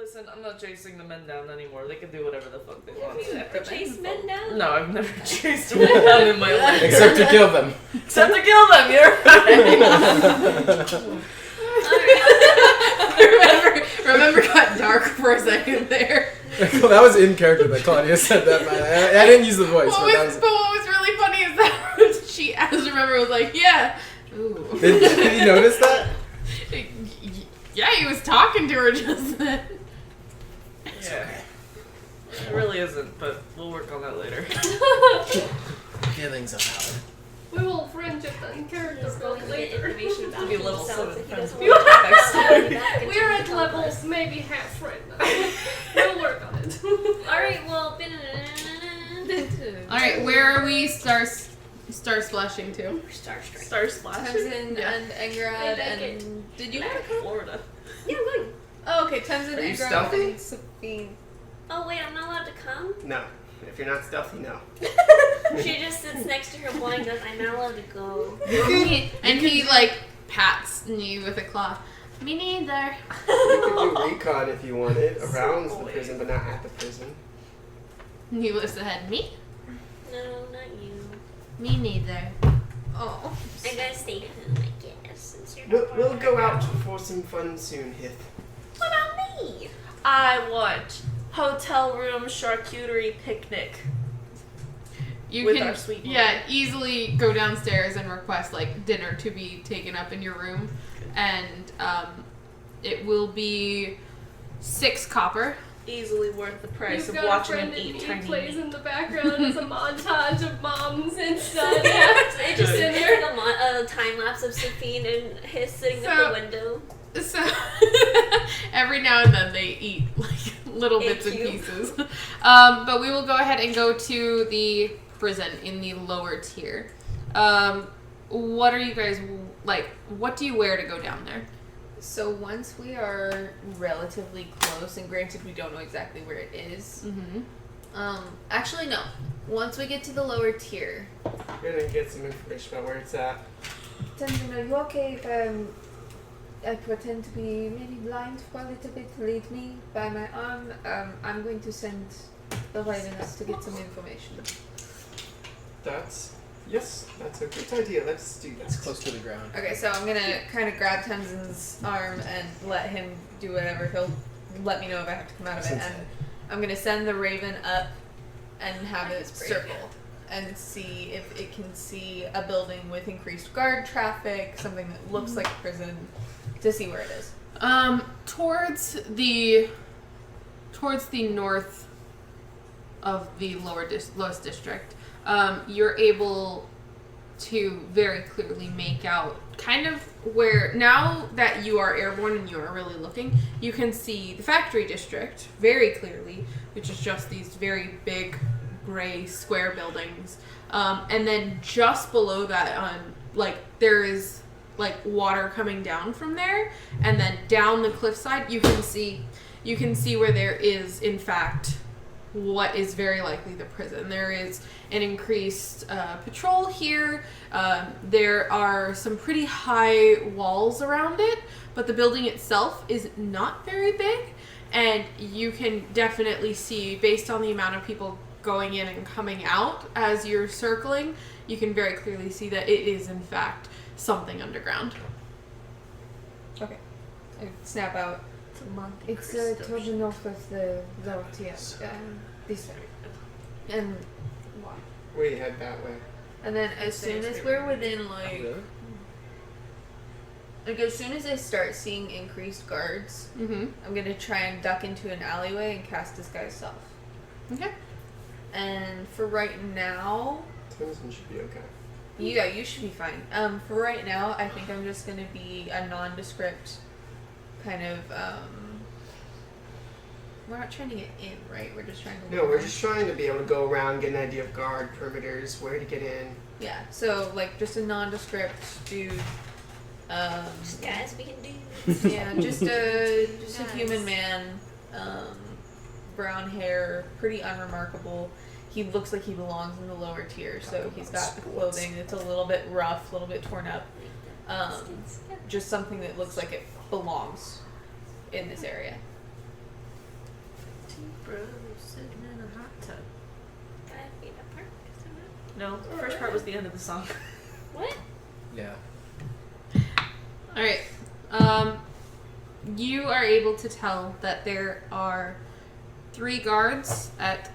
Listen, I'm not chasing the men down anymore. They can do whatever the fuck they want. Have you ever chased men down? No, I've never chased men down in my life. Except to kill them. Except to kill them, you're right. Remember got dark for a second there. That was in character that Claudia said that. But I didn't use the voice. But what was really funny is that she, as remember, was like, yeah. Ooh. Did you notice that? Yeah, he was talking to her just then. Yeah. It really isn't, but we'll work on that later. Feelings of power. We will friendship and character build later. Information about Be level himself 7 that he doesn't friends. want to We're at level maybe half friend now. We'll work on it. Alright, well, Alright, where are we star splashing to? Star Strike. Star Splash. Tenzin Yeah. and Engrad I like and... it. Did you want to come? Florida. Yeah, I'm going. Oh, okay, Tenzin, Are you Engrad, stealthy? and Sabine. Oh, wait, I'm not allowed to come? No. If you're not stealthy, no. She just sits next to her blind goes, I'm not allowed to go. And he, like, pats you with a claw. Me neither. You could do recon if you wanted around the prison, but not at the prison. And he lifts the head. Me? No, not you. Me neither. Oh. I gotta stay home, I guess, since you're not We'll part go of out it. for some fun soon, Hith. What about me? I want hotel room charcuterie picnic. You With can, our sweet yeah, easily go downstairs and request, like, dinner to be taken up in your room. And, it will be 6 copper. Easily worth the price You've of got a watching friend him that eat he tiny plays meat. in the background as a montage of moms and stuff. It just Good. it's like a time lapse of Sophine and his sitting at the window. So, every now and then they eat, like, little bits and cube. pieces. But we will go ahead and go to the prison in the lower tier. What are you guys, like, what do you wear to go down there? So once we are relatively close, and granted we don't know exactly where it is. Mm-hmm. Actually no. Once we get to the lower tier. We're gonna get some information about where it's at. Tenzin, are you okay if I pretend to be maybe blind for a little bit, lead me by my arm? I'm going to send the Ravenous to get some information. Yes, that's a good idea. Let's do that. It's close to the ground. Okay, so I'm gonna kind of grab Tenzin's arm and let him do whatever. He'll let me know if I have to come out of it. And I'm gonna send the Raven up and have it circle and see if it can see a building with increased guard traffic, something that looks like a prison, to see where it is. Towards the north of the lowest district, you're able to very clearly make out kind of where, now that you are airborne and you are really looking, you can see the factory district very clearly, which is just these very big gray square buildings. And then just below that, there is like water coming down from there, and then down the cliffside you can see where there is in fact what is very likely the prison. There is an increased patrol here. There are some pretty high walls around it, but the building itself is not very big, and you can definitely see, based on the amount of people going in and coming out as you're circling, you can very clearly see that it is in fact something underground. Okay. I snap out. It's toward the north of the lower tier. This way. And We head that way. And then as soon as we're within as soon as I start seeing increased guards, I'm gonna try and duck into an alleyway and cast Disguise Self. Okay. And for right now, Tenzin should be okay. yeah, you should be fine. For right now, I think I'm just gonna be a nondescript kind of. We're not trying to get in, right? We're just trying to. No, we're just trying to be able to go around, get an idea of guard perimeters, where to get in. Yeah. So like just a nondescript dude. Guys, we can do. Yeah, just a human man, brown hair, pretty unremarkable. He looks like he belongs in the lower tier, so he's got the clothing that's a little bit rough, a little bit torn up. Just something that looks like it belongs in this area. Bros sitting in a hot tub. 5 feet apart. Isn't it? No, the first part was the end of the song. What? Yeah. Alright. You are able to tell that there are 3 guards at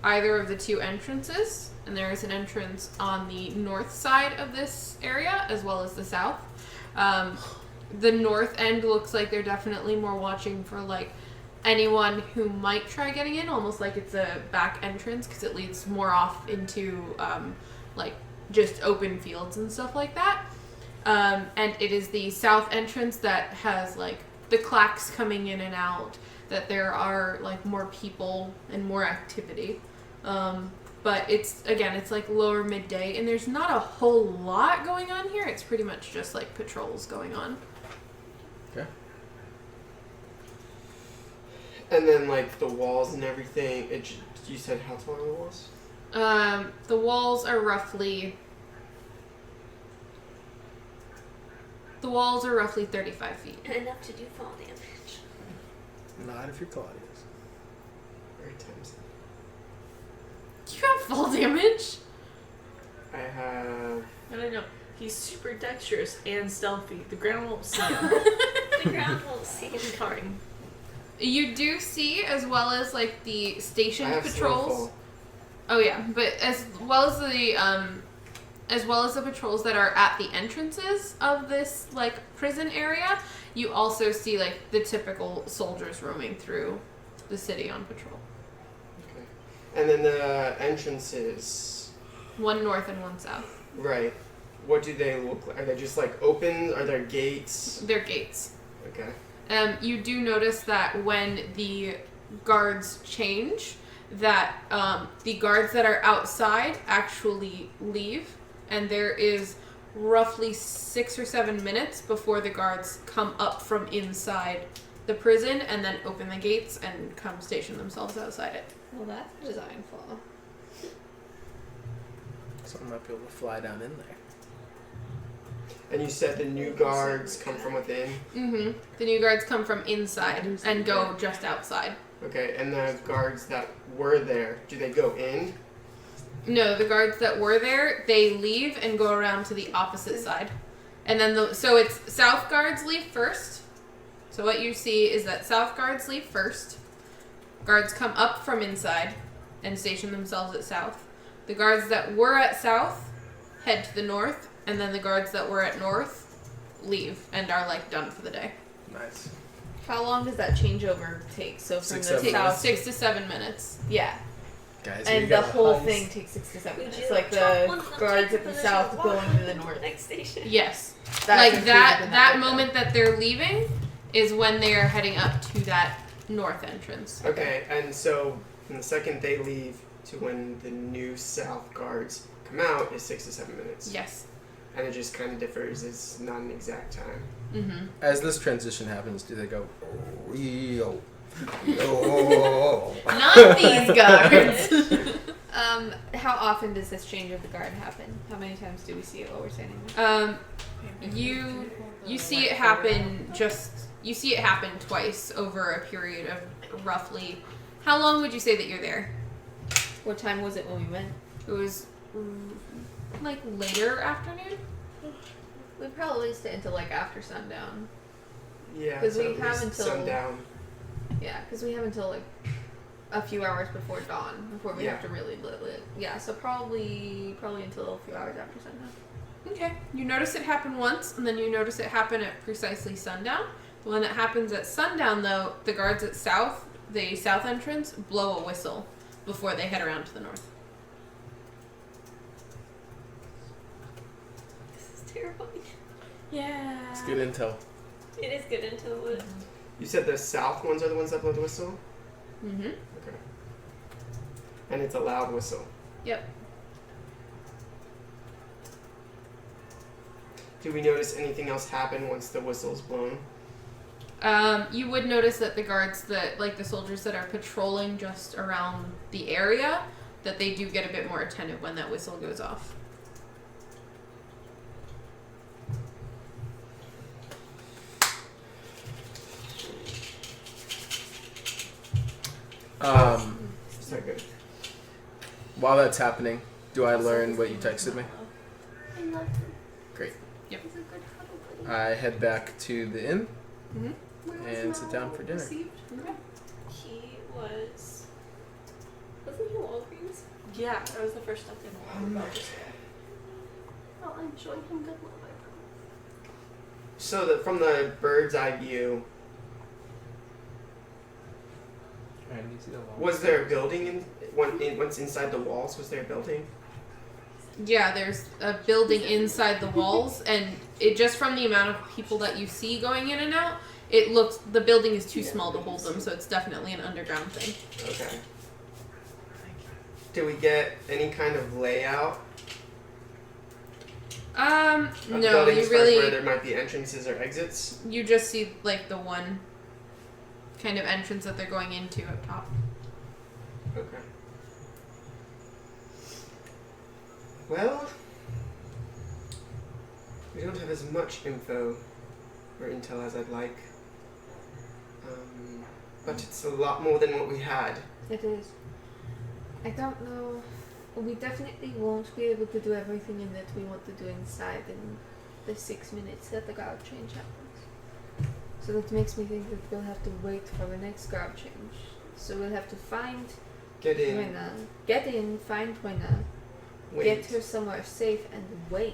either of the 2 entrances, and there is an entrance on the north side of this area as well as the south. The north end looks like they're definitely more watching for like anyone who might try getting in, almost like it's a back entrance because it leads more off into like just open fields and stuff like that. And it is the south entrance that has like the clacks coming in and out, that there are like more people and more activity. But it's like lower midday and there's not a whole lot going on here. It's pretty much just like patrols going on. Okay. And then like the walls and everything. You said how tall are the walls? The walls are roughly 35 feet. Enough to do fall damage. Not if you're Claudius. Very times. You have fall damage? I have. I don't know. He's super dexterous and stealthy. The ground won't see him. The ground won't see He's it. fine. You do see, as well as like the I station have patrols. snowfall. Oh yeah, but as well as the patrols that are at the entrances of this like prison area, you also see like the typical soldiers roaming through the city on patrol. Okay. And then the entrances. One north and one south. Right. What do they look like? Are they just like open? Are there gates? They're gates. Okay. You do notice that when the guards change, that the guards that are outside actually leave, and there is roughly 6 or 7 minutes before the guards come up from inside the prison and then open the gates and come station themselves outside it. Well, that's a design flaw. Someone might be able to fly down in there. And you said the new guards come from within? Mm-hmm. The new guards come from inside and go just outside. Okay, and the guards that were there, do they go in? No, the guards that were there, they leave and go around to the opposite side. And then so it's south guards leave first. So what you see is that south guards leave first. Guards come up from inside and station themselves at south. The guards that were at south head to the north, and then the guards that were at north leave and are like done for the day. Nice. How long does that changeover take? So from 6, the 7 south, 6 to 7 minutes. yeah, Guys, and we the got whole eyes. thing takes 6 to 7 Would minutes. you Like chop one the of them, guards take at the position, south walk going to the north. Next station. Yes. That's like included that in that window. moment that they're leaving is when they are heading up to that north entrance. Okay, and so from the second they leave to when the new south guards come out is 6 to 7 minutes. Yes. And it just kind of differs. It's not an exact time. Mm-hmm. As this transition happens, do they go, oh, yo, oh. Not these guards. How often does this change of the guard happen? How many times do we see it while we're standing there? You see it happen twice over a period of roughly. How long would you say that you're there? What time was it when we went? It was like later afternoon. We probably stay until like after sundown. Yeah, 'Cause so we at have least until- sundown. Yeah, because we have until like a few hours before dawn before we Yeah. have to really lit. Yeah, so probably until a few hours after sundown. Okay. You notice it happen once, and then you notice it happen at precisely sundown. When it happens at sundown, though, the guards at the south entrance, blow a whistle before they head around to the north. This is terrifying. Yeah. It's good intel. It is good until it. You said the south ones are the ones that blow the whistle? Mm-hmm. Okay. And it's a loud whistle. Yep. Do we notice anything else happen once the whistle's blown? You would notice that the guards the soldiers that are patrolling just around the area, that they do get a bit more attentive when that whistle goes off. It's not good. While that's happening, do I learn what you texted me? I love him. Great. Yep. He's a good cuddle buddy. I head back to the inn Mm-hmm. and sit down for dinner. Okay. He was. Wasn't he Walgreens? Yeah, that was the first step in Walgreens. Oh, I'm showing him good love, I promise. So from the bird's eye view, was there a building once inside the walls? Was there a building? Yeah, there's a building inside the walls, and it just from the amount of people that you see going in and out, it looks the building is too small to hold them, so it's definitely an underground thing. Okay. Do we get any kind of layout of No, buildings you for where really there might be entrances or exits? you just see like the one kind of entrance that they're going into up top. Okay. Well, we don't have as much info or intel as I'd like. But it's a lot more than what we had. It is. I don't know. We definitely won't be able to do everything in that we want to do inside in the 6 minutes that the guard change happens. So that makes me think that we'll have to wait for the next guard change. So we'll have to find Get in, Buena, get in, find Buena, wait get her somewhere safe, and wait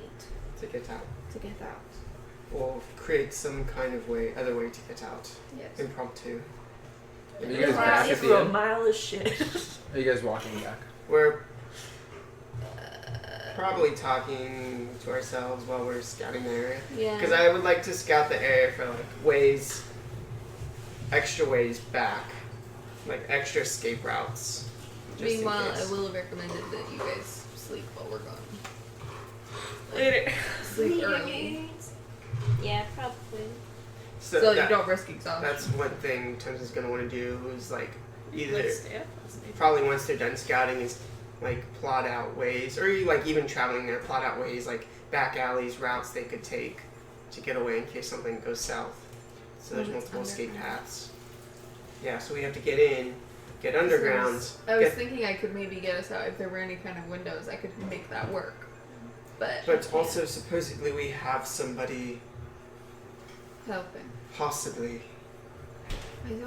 to get out. to get out. Or create some kind of other way to get out. Yes. Impromptu. Are you guys back at Through a the inn? mile of shit. Are you guys walking back? We're probably talking to ourselves while we're scouting the area. Yeah. Because I would like to scout the area for like extra ways back, like extra escape routes. just in Meanwhile, case. I will have recommended that you guys sleep while we're gone. Later. Sleep early. Yeah, probably. So, So you that- don't risk exhaustion. that's one thing Tons is gonna want to do is like either Let's stay up. Let's stay up. probably once they're done scouting is like plot out ways, or like even traveling there, plot out ways like back alleys, routes they could take to get away in case something goes south. So there's multiple escape paths. Yeah, so we have to get in, get underground. I was get, thinking I could maybe get us out if there were any kind of windows. I could make that work. But but also supposedly we have somebody helping. possibly. I don't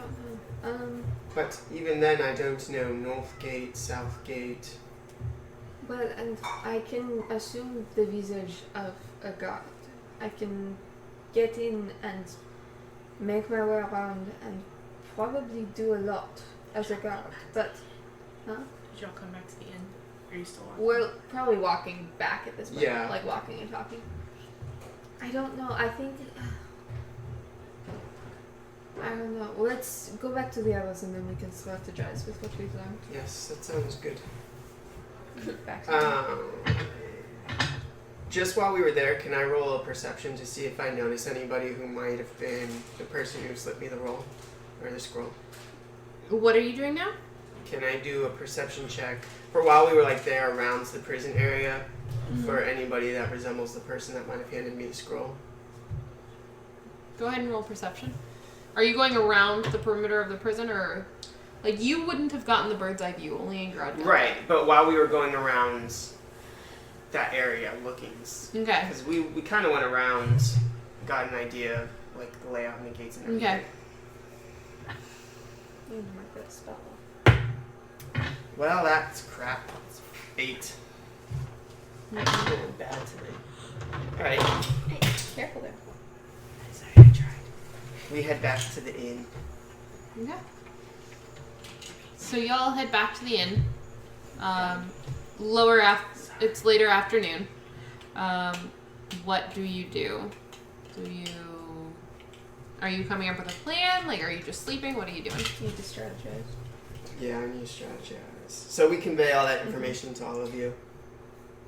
know. But even then, I don't know North Gate, South Gate. Well, and I can assume the visage of a guard. I can get in and make my way around and probably do a lot as a guard. But, Did y'all come back to the inn? Or are you still walking? we're probably walking back at this point. Yeah. Like walking and talking. I don't know. I think. I don't know. Let's go back to the others and then we can strategize with what we've learned. Yes, that sounds good. Back to Just while we were there, can I roll a perception to see if I notice anybody who might have been the person who slipped me the roll or the scroll? What are you doing now? Can I do a perception check for while we were like there around the prison area for anybody that resembles the person that might have handed me the scroll? Go ahead and roll perception. Are you going around the perimeter of the prison, or like you wouldn't have gotten the bird's eye view, only in Grad. Right, but while we were going around that area looking, Okay. because we kind of went around, got an idea of like the layout and the gates and everything. Okay. you mark that spell. Well, that's crap. It's 8. I'm doing bad today. Alright. Careful there. Sorry, I tried. We head back to the inn. Okay. So y'all head back to the inn. It's later afternoon. What do you do? Are you coming up with a plan? Like, are you just sleeping? What are you doing? You need to strategize. Yeah, I need to strategize. So we convey all that information to all of you.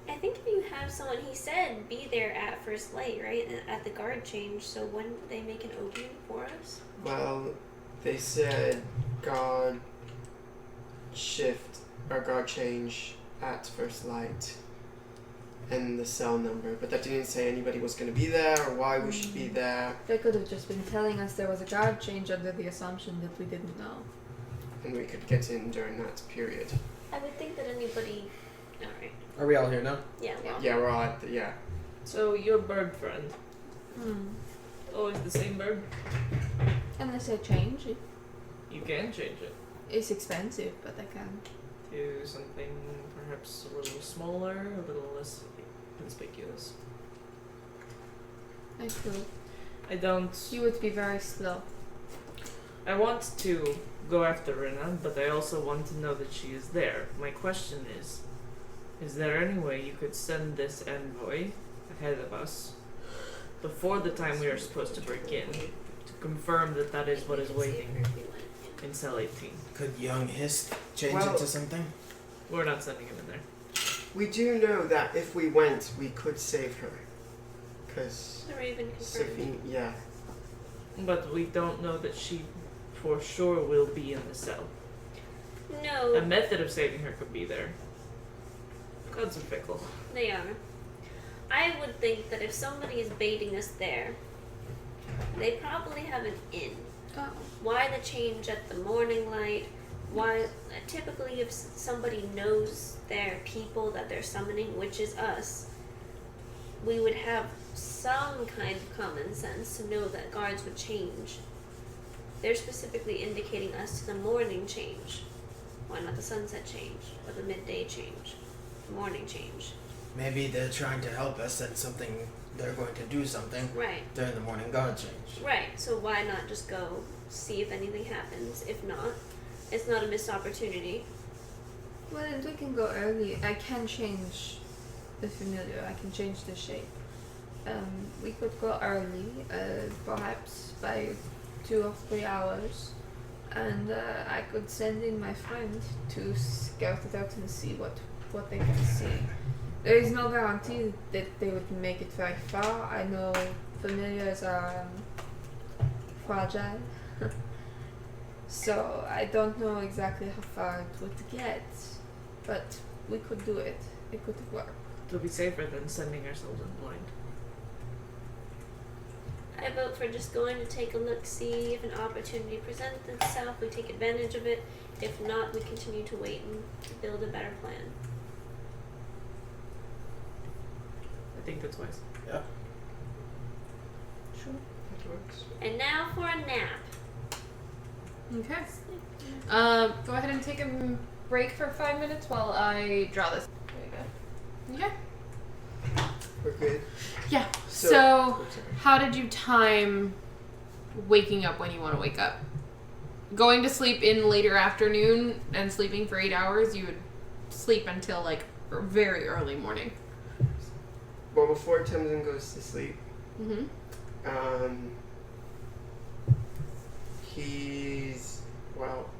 I think if you have someone, he said be there at first light, right? At the guard change. So when did they make an opening for us? Well, they said guard shift or guard change at first light and the cell number, but that didn't say anybody was going to be there or why we should be there. They could have just been telling us there was a guard change under the assumption that we didn't know. and we could get in during that period. I would think that anybody. All right. Are we all here now? Yeah. Well, Yeah, we're all at the, yeah. So your bird friend, Hmm. always the same bird. Unless I change it. You can change it It's expensive, but I can. to something perhaps a little smaller, a little less conspicuous. I could. I don't. You would be very slow. I want to go after Rina, but I also want to know that she is there. My question is there any way you could send this envoy ahead of us before the time we are supposed to break in to confirm that that is what is waiting in cell 18? Could young Hist change Well- it to something? We're not sending him in there. We do know that if we went, we could save her. Because the Raven confirmed. Sophie, yeah. But we don't know that she for sure will be in the cell. No, A method of saving her could be there. Gods are fickle. they are. I would think that if somebody is baiting us there, they probably have an in. Oh. Why the change at the morning light? Why typically if somebody knows their people that they're summoning, which is us, we would have some kind of common sense to know that guards would change. They're specifically indicating us to the morning change. Why not the sunset change or the midday change, the morning change? Maybe they're trying to help us and something. They're going to do something Right. during the morning guard change. Right, so why not just go see if anything happens? If not, it's not a missed opportunity. Well, then we can go early. I can change the familiar. I can change the shape. We could go early, perhaps by 2 or 3 hours, and I could send in my friend to scout it out and see what they can see. There is no guarantee that they would make it very far. I know familiars are fragile, so I don't know exactly how far it would get, but we could do it. It could work. It'll be safer than sending ourselves in blind. I vote for just going to take a look, see if an opportunity presents itself, we take advantage of it. If not, we continue to wait and build a better plan. I think that's wise. Yeah. Sure. That works. And now for a nap. Okay. Go ahead and take a break for 5 minutes while I draw this. There you go. Okay. We're good. Yeah. So- So, Oh, sorry. how did you time waking up when you want to wake up? Going to sleep in later afternoon and sleeping for 8 hours, you would sleep until like very early morning. Well, before Temsin goes to sleep, Mm-hmm.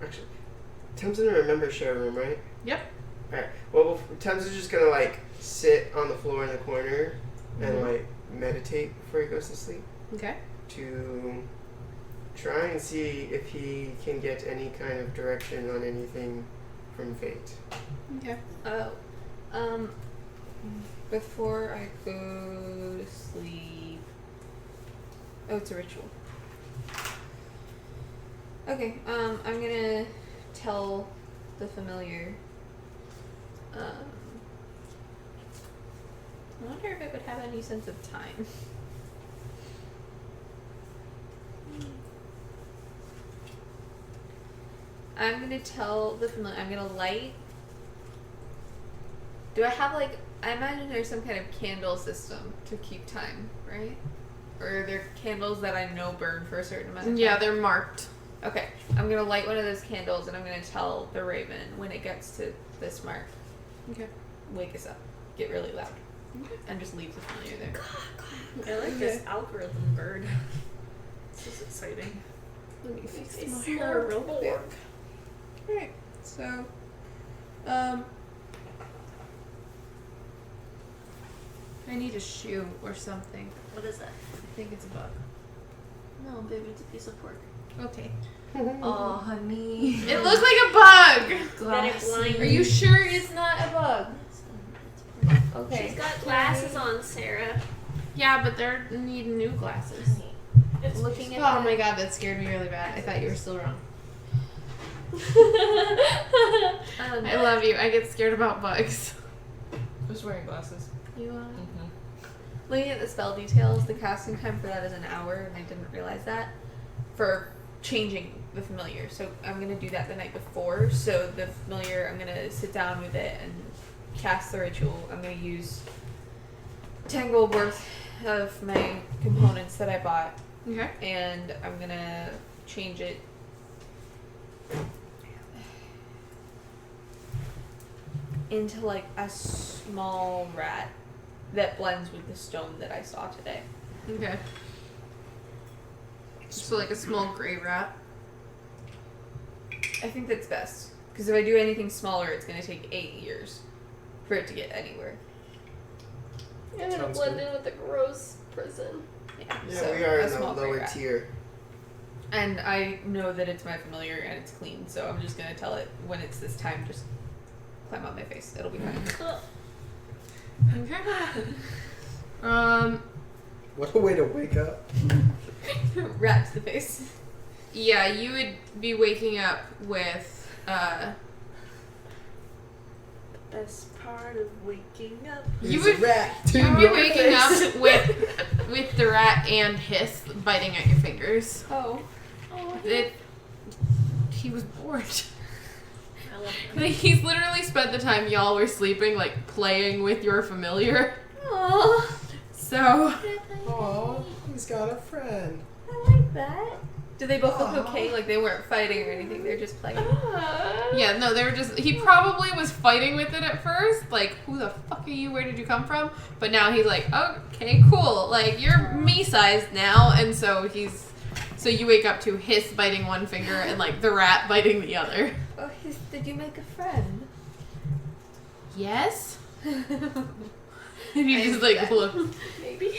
Actually, Temsin remembers share room, right? Yep. Alright. Well, Temsin's just gonna like sit on the floor in the corner and Mhm. like meditate before he goes to sleep Okay. to try and see if he can get any kind of direction on anything from fate. Okay. Before I go to sleep. Oh, it's a ritual. Okay, I'm gonna tell the familiar. I wonder if it would have any sense of time. I'm gonna tell the familiar. I'm gonna light. Do I have like? I imagine there's some kind of candle system to keep time, right? Or are there candles that I know burn for a certain amount of time? Yeah, they're marked. Okay, I'm gonna light one of those candles and I'm gonna tell the raven when it gets to this mark. Okay. Wake us up. Get really loud. And just leave the familiar there. I like this algorithm bird. This is exciting. Let me fix It's my smart hair. robot. Alright, so I need a shoe or something. What is that? I think it's a bug. No, baby, it's a piece of pork. Okay. Oh, honey. It looks like a bug! That it blind. Are you sure it's not a bug? Okay. She's got glasses on, Sarah. Yeah, but they need new glasses. Looking at Oh my god, that scared me really bad. I thought you were still wrong. I love you. I get scared about bugs. Who's wearing glasses? You are. Looking at the spell details, the casting time for that is an hour, and I didn't realize that. For changing the familiar. So I'm going to do that the night before. So the familiar, I'm going to sit down with it and cast the ritual. I'm going to use 10 gold worth of my components that I bought. Okay. And I'm going to change it into like a small rat that blends with the stone that I saw today. Okay. So like a small gray rat. I think that's best. Because if I do anything smaller, it's going to take 8 years for it to get anywhere. I'm gonna Sounds blend good. in with the gross prison. Yeah, Yeah, so we are a in the small gray lower rat. tier. And I know that it's my familiar and it's clean, so I'm just going to tell it when it's this time, just climb on my face. It'll be fine. Okay. What a way to wake up. Rat to the face. Yeah, you would be waking up with Best part of waking up. you There's would a rat to you would be your waking face. up with the rat and Hiss biting at your fingers. Oh. He was bored. I love He's literally spent the time y'all were sleeping, like, playing with your familiar. Oh. So, Aw, he's got a friend. I like that. Do they both look okay? Like they weren't fighting or anything, they're just playing. yeah, no, they were just, he probably was fighting with it at first, like, who the fuck are you, where did you come from? But now he's like, okay, cool, like, you're me-sized now, and so so you wake up to Hiss biting one finger and, like, the rat biting the other. Oh, did you make a friend? Yes? And you just, like, look. Maybe.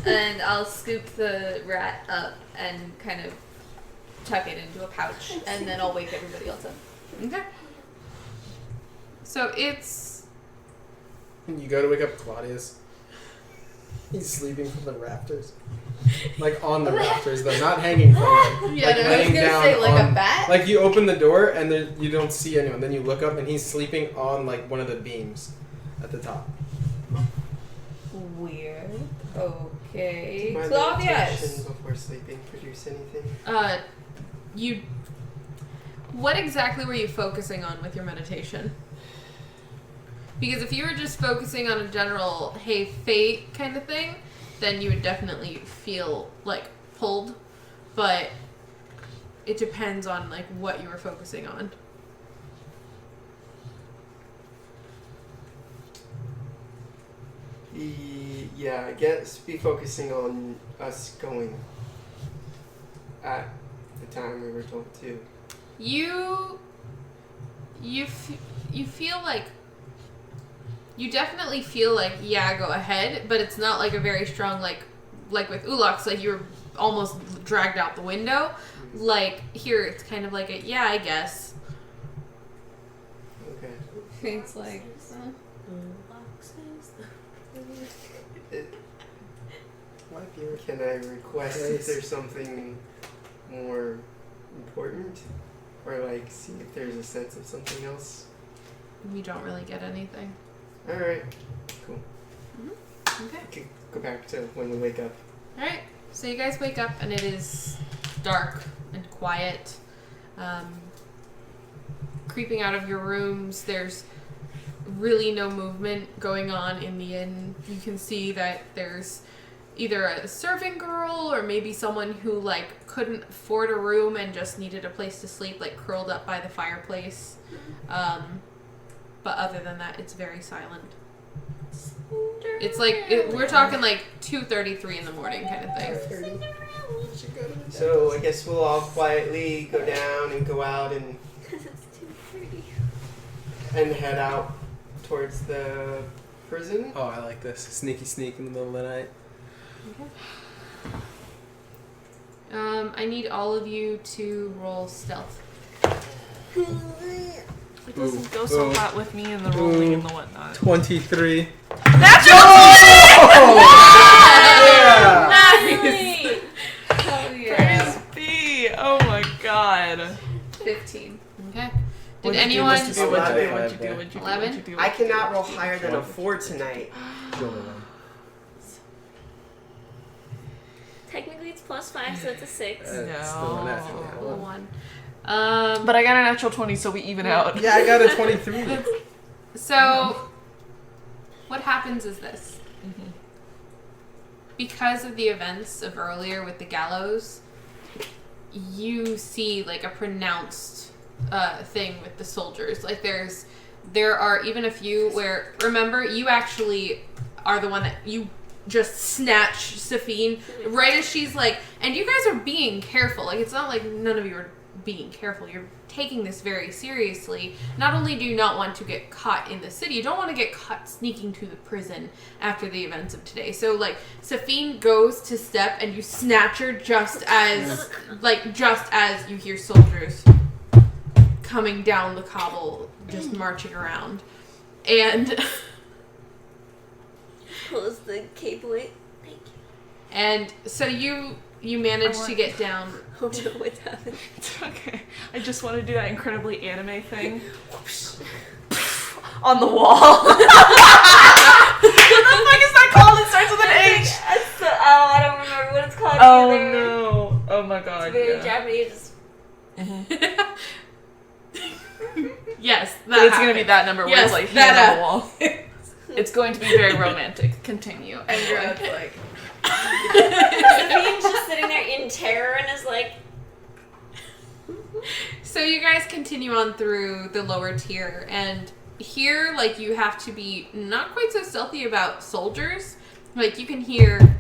And I'll scoop the rat up and kind of tuck it into a pouch, and then I'll wake everybody else up. Okay. So it's... You go to wake up Claudius. He's sleeping from the rafters. Like on the rafters, though, not hanging from them. Yeah, like no, I was laying gonna down say, like, a on- bat? Like you open the door and then you don't see anyone. Then you look up and he's sleeping on like one of the beams at the top. Weird. Okay. My Claudius! meditation before sleeping produce anything? You... What exactly were you focusing on with your meditation? Because if you were just focusing on a general, hey, fate kind of thing, then you would definitely feel, like, pulled. But it depends on, like, what you were focusing on. Yeah, I guess be focusing on us going at the time we were told to. You feel like... You definitely feel like, yeah, go ahead, but it's not like a very strong, like with Ulox, like you were almost dragged out the window. Like, here, it's kind of like a, yeah, I guess. Okay. It's like, Can I request if there's something more important? Or like see if there's a sense of something else? You don't really get anything. Alright, cool. Okay. We can go back to when we wake up. Alright, so you guys wake up and it is dark and quiet. Creeping out of your rooms, there's really no movement going on in the inn. You can see that there's either a serving girl or maybe someone who like couldn't afford a room and just needed a place to sleep, like curled up by the fireplace. But other than that, it's very silent. It's like we're talking like 2:33 in the morning kind of thing. So I guess we'll all quietly go down and go out and head out towards the prison. Oh, I like this. Sneaky sneak in the middle of the night. I need all of you to roll stealth. It doesn't go so hot with me and the rolling and the whatnot. 23. That's Hell yeah. Praise be! Oh my god. 15. 13. Okay. Did What'd you do? anyone? What'd you do? What'd you do? What'd you do? What'd you do? 11? What'd you do? I cannot roll higher than a 4 tonight. Kill the one. Technically, it's +5, so it's a 6. That's still an F in that one. 1. But I got a natural 20, so we even out. Yeah, I got a 23. So, what happens is this. Mm-hmm. Because of the events of earlier with the gallows, you see like a pronounced thing with the soldiers. Like there are even a few where, remember, you actually are the one that you just snatch Safine right as she's like, and you guys are being careful. Like, it's not like none of you are being careful. You're taking this very seriously. Not only do you not want to get caught in the city, you don't want to get caught sneaking to the prison after the events of today. So, like, Safine goes to step and you snatch her just as you hear soldiers coming down the cobble, just marching around. And Pulls the cape away. Thank you. and so you manage to get down. Oh no, what's happening? It's okay. I just want to do that incredibly anime thing. On the wall. What the fuck is that called? It starts with an H. I don't remember what it's called Oh either. no. Oh my god. It's very Yeah. Japanese. Yes, But it's gonna be that number where Yes, it's like that hand on the wall. It's going to be very romantic. Continue. And Grad's like, Safine's just sitting there in terror and is like, So you guys continue on through the lower tier, and here, like, you have to be not quite so stealthy about soldiers. Like, you can hear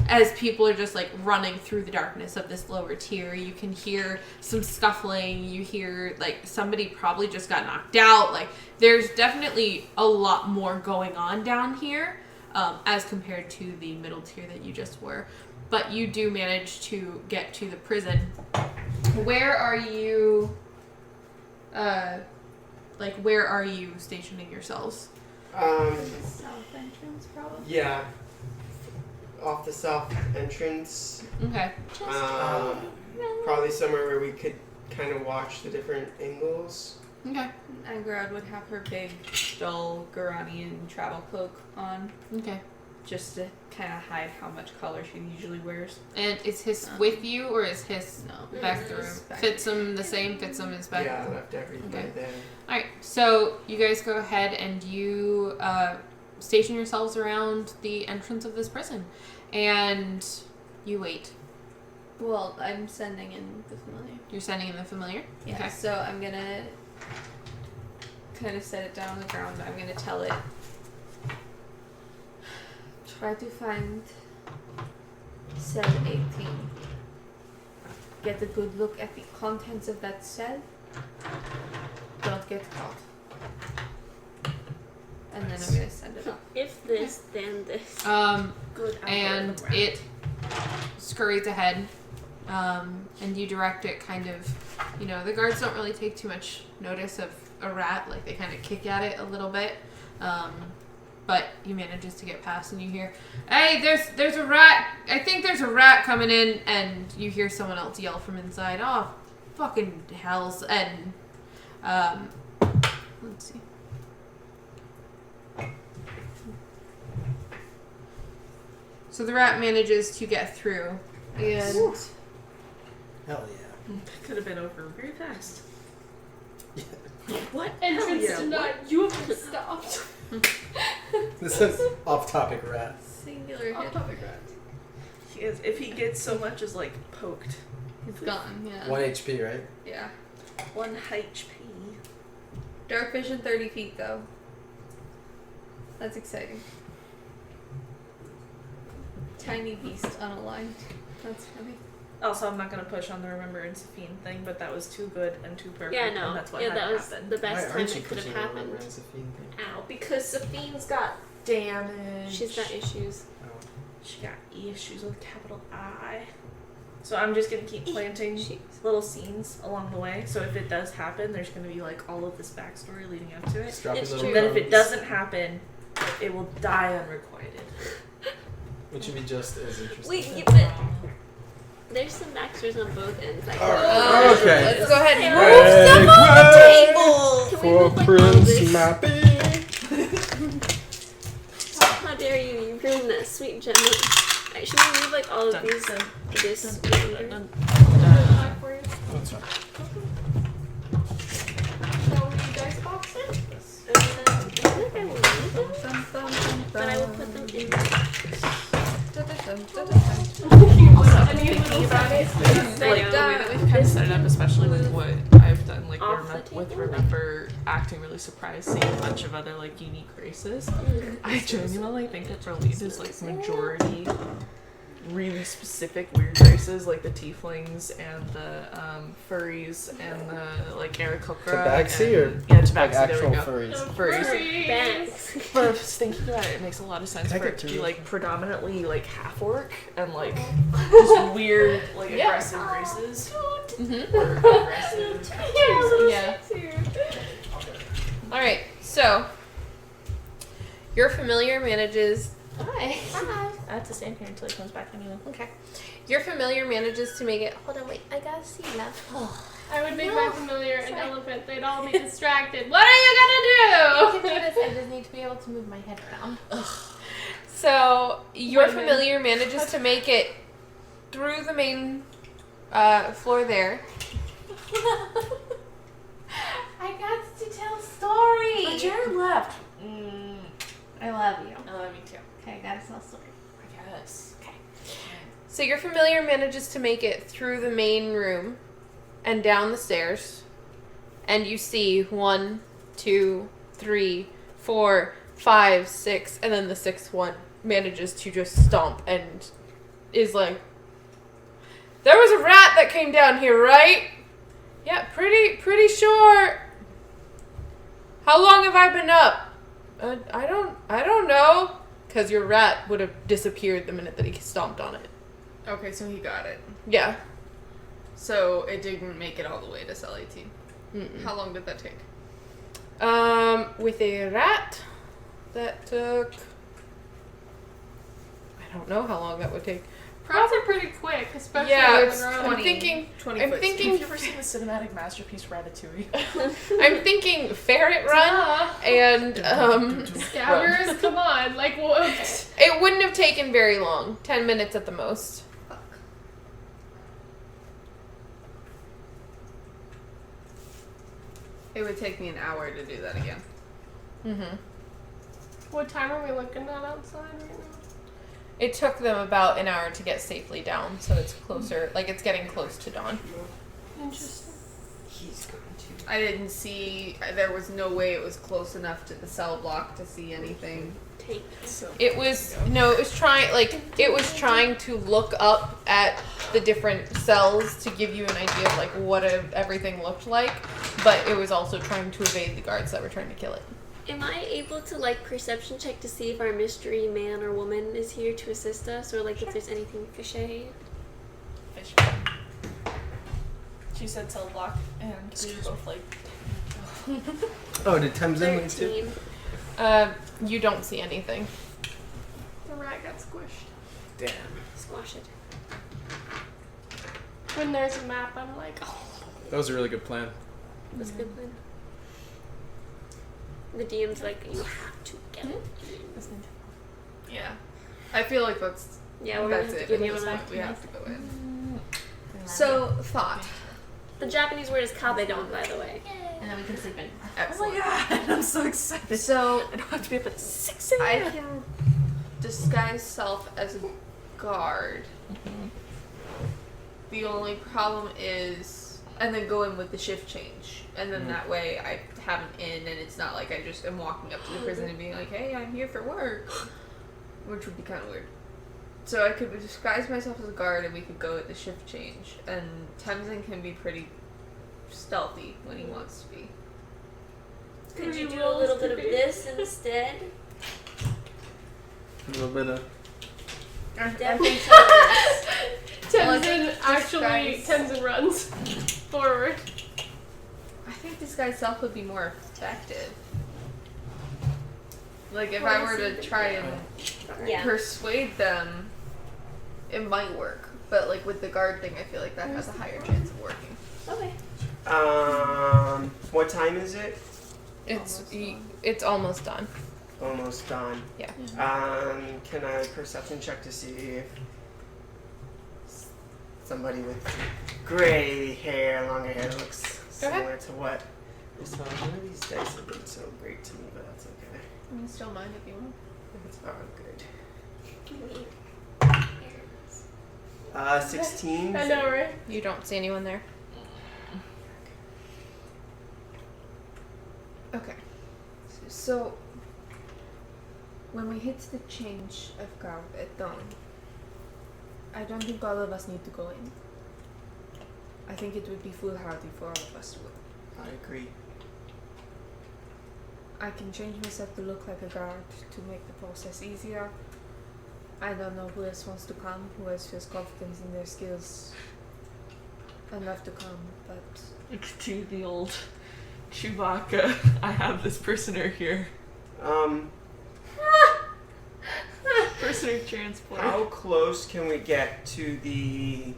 as people are just, like, running through the darkness of this lower tier. You can hear some scuffling. You hear, like, somebody probably just got knocked out. Like, there's definitely a lot more going on down here as compared to the middle tier that you just were. But you do manage to get to the prison. Where are you, where are you stationing yourselves? south entrance, probably. Yeah. Off the south entrance. Okay. Probably somewhere where we could kind of watch the different angles. Okay. And Grad would have her big, dull Garanian travel cloak on, Okay. just to kind of hide how much color she usually wears. And is his with you, or is his No. back in the room? Back. Fits him the same, fits him his back. Yeah, I left everything Okay. there. Alright, so you guys go ahead and you station yourselves around the entrance of this prison. And you wait. Well, I'm sending in the familiar. You're sending in the familiar? Yeah, Okay. so I'm gonna kind of set it down on the ground. I'm gonna tell it. Try to find cell 18. Get a good look at the contents of that cell. Don't get caught. And then I'm gonna send it off. if this, then this. Good. And it scurries ahead, and you direct it kind of, the guards don't really take too much notice of a rat, like they kind of kick at it a little bit, but he manages to get past, and you hear, hey, there's a rat, I think there's a rat coming in, and you hear someone else yell from inside, oh, fucking hells, and, let's see. So the rat manages to get through, and Hell yeah. That could have been over very fast. What? Entrance yeah, denied. You have been stopped. This is off-topic rat. Singular Off hit. topic, right? If he gets so much as like poked, It's gone, yeah. 1 HP, right? Yeah. 1 HP. Dark vision 30 feet, though. That's exciting. Tiny beast unaligned. That's funny. Also, I'm not gonna push on the Remembrance of Fiend thing, but that was too good and too perfect. Yeah, no. And that's what Yeah, had that to was happen. the best Why time aren't you it could have pushing on happened. Remembrance of Fiend thing? Ow. Because Safine's got damage. She's got issues. Oh. She got issues with capital I. So I'm just gonna keep planting She's little scenes along the way. So if it does happen, there's gonna be like all of this backstory leading up to it. Just dropping It's little And then if it crumbs, doesn't happen, it will die unrequited. which would be just as interesting. Wait, but There's some backstairs on both ends. Like, Okay. Let's go ahead and Can we move like all Footprints this? mapping. How dare you? You ruined that sweet gem. Alright, should we move like all of Done. these? This Done. here? Done. For you. That's fine. Shall we dice box it? I think I will leave them, but I will put them in. Any little dice? Like the way that we've kind of set it up, especially with what I've done, like Off the with table? Remember acting really surprised, seeing a bunch of other like unique races. I genuinely think that Berlin is like majority really specific weird races, like the tieflings and the furries and the like Aarakocra. Tabaxi or yeah, like Tabaxi. actual There we go. furries? Furries. Bags. But I was thinking about it, it makes a lot of sense Can I for get it to be two? like predominantly like half orc and like just weird like Yeah. aggressive races. Mhm. Or aggressive. Yeah. Alright, so your familiar manages. Hi. I have to stand here until he comes back anyway. Okay. Your familiar manages to make it. Hold on, wait. I gotta see, love. I would make No, my familiar an sorry. elephant. They'd all be distracted. What are you gonna do? I just need to be able to move my head around. So your Women. familiar manages to make it through the main floor there. I got to tell stories. Jared left. I love you. I love you too. Okay, I gotta tell stories. I guess. Okay. So your familiar manages to make it through the main room and down the stairs, and you see 1, 2, 3, 4, 5, 6, and then the sixth one manages to just stomp and is like, "There was a rat that came down here, right? Yeah, pretty sure. How long have I been up? I don't know." Because your rat would have disappeared the minute that he stomped on it. Okay, so he got it. Yeah. So it didn't make it all the way to cell 18. Mm-mm. How long did that take? With a rat, that took. I don't know how long that would take. Rats are pretty quick, especially Yeah, when it's they're on 20. I'm thinking. 20 I'm foot thinking. Have you ever seen the cinematic masterpiece Ratatouille? I'm thinking ferret run, and Scabbers, come on, like what? it wouldn't have taken very long. 10 minutes at the most. It would take me an hour to do that again. Mm-hmm. What time are we looking at outside right now? It took them about an hour to get safely down, so it's closer. Like it's getting close to dawn. Interesting. He's going to. I didn't see. There was no way it was close enough to the cell block to see anything. Take. So It was no. It was trying. Like it was trying to look up at the different cells to give you an idea of like what everything looked like, but it was also trying to evade the guards that were trying to kill it. Am I able to like perception check to see if our mystery man or woman is here to assist us, or like if there's anything fishy? Fish. She said cell block, and we were both like. Oh, did Temzin leave too? 13. You don't see anything. The rat got squished. Damn. Squash it. When there's a map, I'm like, oh. That was a really good plan. That's a good plan. The DM's like, you have to get it. Yeah. I feel like that's Yeah, we're gonna that's have it. to give At you this one. point, we have to go in. So thought. The Japanese word is kabedon, by the way. And then we can sleep in. Excellent. God, I'm so excited. So I don't have to be up at 6 I a.m. can disguise self as a guard. The only problem is, and then go in with the shift change, and then that way I have an in, and it's not like I just am walking up to the prison and being like, "Hey, I'm here for work," which would be kind of weird. So I could disguise myself as a guard, and we could go at the shift change. And Temzin can be pretty stealthy when he wants to be. Could you do a little bit of this instead? A little bit of. Definitely tell this. Tenzin actually, disguise. Tenzin runs forward. I think disguise self would be more effective. Like if Well, I were I to see. try and Yeah. persuade them, it might work. But like with the guard thing, I feel like that has a higher chance of working. Okay. What time is it? It's almost done. Almost done. Yeah. Can I perception check to see if somebody with gray hair, longer hair looks similar to what? None of these dice have been so great to me, but that's okay. You can still mind if you want. Oh, good. 16. I know, right? You don't see anyone there. Okay. So when we hit the change of guard at dawn, I don't think all of us need to go in. I think it would be foolhardy for all of us to go. I agree. I can change myself to look like a guard to make the process easier. I don't know who else wants to come, who else feels confidence in their skills enough to come, but It's to the old Chewbacca. I have this prisoner here. Prisoner transport. How close can we get to the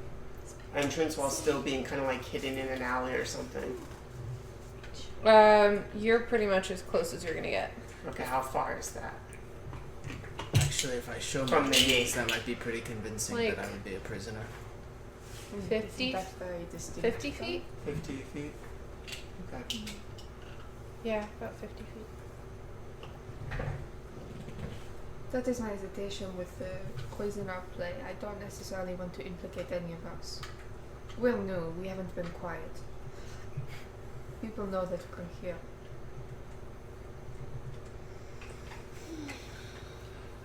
entrance while still being kind of like hidden in an alley or something? You're pretty much as close as you're gonna get. Okay, how far is that? Actually, if I show From my the gaze, gate. that might be pretty convincing Like- that I would be a prisoner. 50? that's very distinct. 50 feet? 50 feet. Okay. Yeah, about 50 feet. That is my hesitation with the poison our play. I don't necessarily want to implicate any of us. We're new, we haven't been quiet. People know that we're here.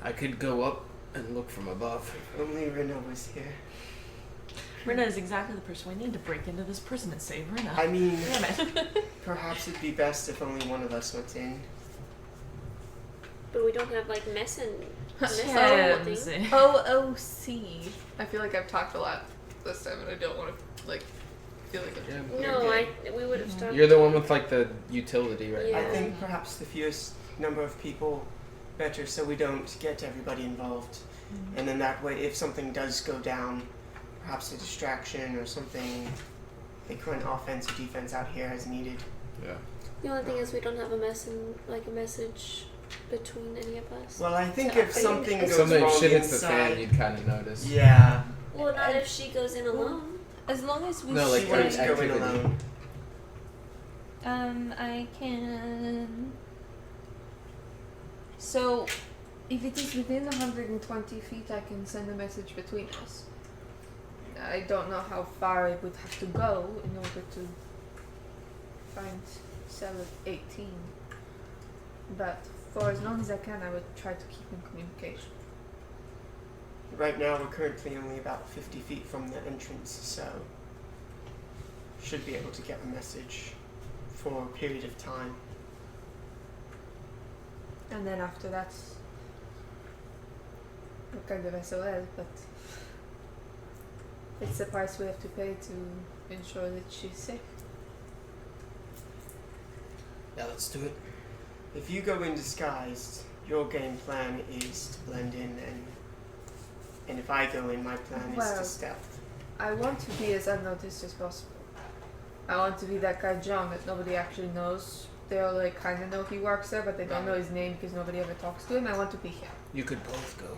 I could go up and look from above. If only Rena was here. Rena is exactly the person we need to break into this prison and save Rena. I mean, Damn it. perhaps it'd be best if only one of us went in. But we don't have like messing thing. Tansy. OOC. I feel like I've talked a lot this time and I don't want to like feel like I'm No, we would have started. You're the one with like the utility, right? Yeah. I think perhaps the fewest number of people better so we don't get everybody involved. And then that way, if something does go down, perhaps a distraction or something, they run offense or defense out here as needed. Yeah. The only thing is we don't have a message between any of us. Well, I think So if I think something it's- goes Something wrong if shit hits the inside, fan, you'd kind of notice. yeah, Well, not if she goes in alone. As long as we No, like she stay- wouldn't go in activity. alone. I can. So, if it is within 120 feet, I can send a message between us. I don't know how far I would have to go in order to find cell 18. But for as long as I can, I would try to keep in communication. Right now, we're currently only about 50 feet from the entrance, so should be able to get a message for a period of time. And then after that, what kind of SOL, but it's the price we have to pay to ensure that she's safe. Yeah, let's do it. If you go in disguised, your game plan is to blend in, and if I go in, my plan is Well- to stealth. I want to be as unnoticed as possible. I want to be that guy John that nobody actually knows. They all like kind of know he works there, but they don't know his name because nobody ever talks to him. I want to be him. You could both go.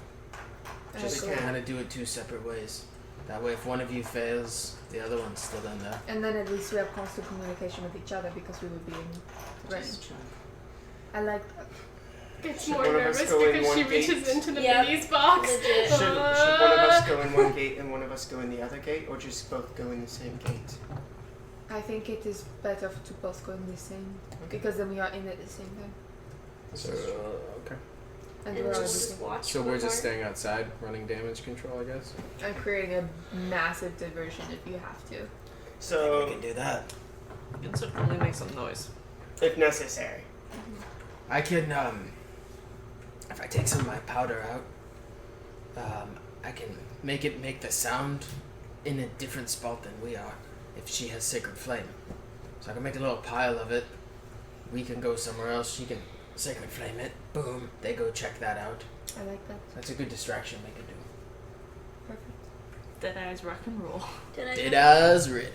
And Just I go- kind of do it two separate ways. That way, if one of you fails, the other one's still in there. And then at least we have constant communication with each other because we would be in range. Just try. I like that. Gets Should more one of us nervous go in because she one reaches gate? into the Yep. minis box. Legit. Should one of us go in one gate and one of us go in the other gate, or just both go in the same gate? I think it is better to both go in the same because then we are in at the same time. So, okay. And And we're just everything. watch. So from we're just afar. staying outside, running damage control, I guess. I'm creating a massive diversion if you have to. we So, can do that. You can certainly make some noise. if necessary. I can, if I take some of my powder out, I can make the sound in a different spot than we are, if she has Sacred Flame. So I can make a little pile of it. We can go somewhere else, she can Sacred Flame it, boom, they go check that out. I like that. That's a good distraction they can do. Perfect. Deadaye's rock and roll. It is ready.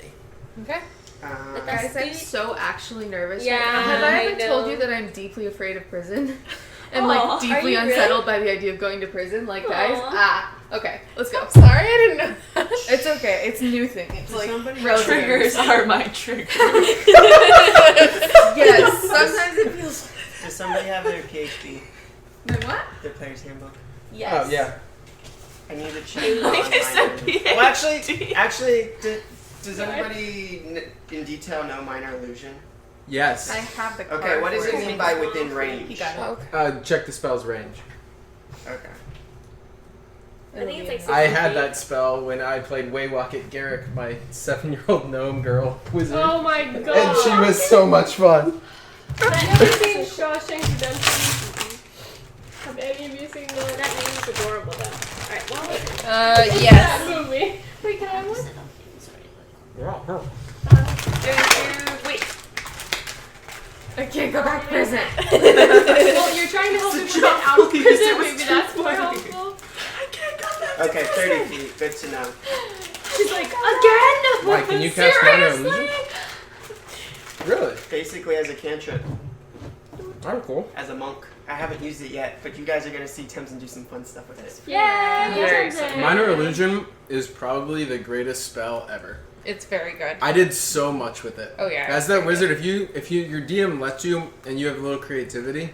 Okay. But Guys, that's I'm good. so actually nervous. Yeah, right now. Have I I ever told know. you that I'm deeply afraid of prison? And Aw, like are deeply you really? unsettled by the idea of going to prison? Like, guys, Aw. okay, let's go. Sorry, I didn't know that. It's okay. It's a new thing. It's like Somebody relative. Triggers are my triggers. Yes. Sometimes it feels. Does somebody have their PhD, My what? their player's handbook? Yes. Oh, yeah. I need to check. Like on I said, minor- PhD. Well, actually, does anybody in detail know minor illusion? Yes. I have the card. Okay, what does for it mean by within range? He got it. Check the spell's range. Okay. I think it's like I had that spell when I played Waywalk at Garrick, my 7-year-old gnome girl wizard. Oh my god. And she was so much fun. Have you seen Shawshank Redemption? Have any of you seen that? That name is adorable though. Alright, well, Yes. That movie. Wait, can I have one? Wait. I can't go back to prison. Well, you're trying to help people get out of prison. Maybe that's more helpful. Okay, 30 feet. Good to know. She's like, again? Why, can you cast minor illusion? Really? Basically, as a cantrip, Oh, cool. as a monk. I haven't used it yet, but you guys are gonna see Timson do some fun stuff with it. Yay! Very Timson. Minor illusion is probably the greatest spell ever. It's very good. I did so much with it. Oh yeah. As that wizard, if you your DM lets you and you have a little creativity,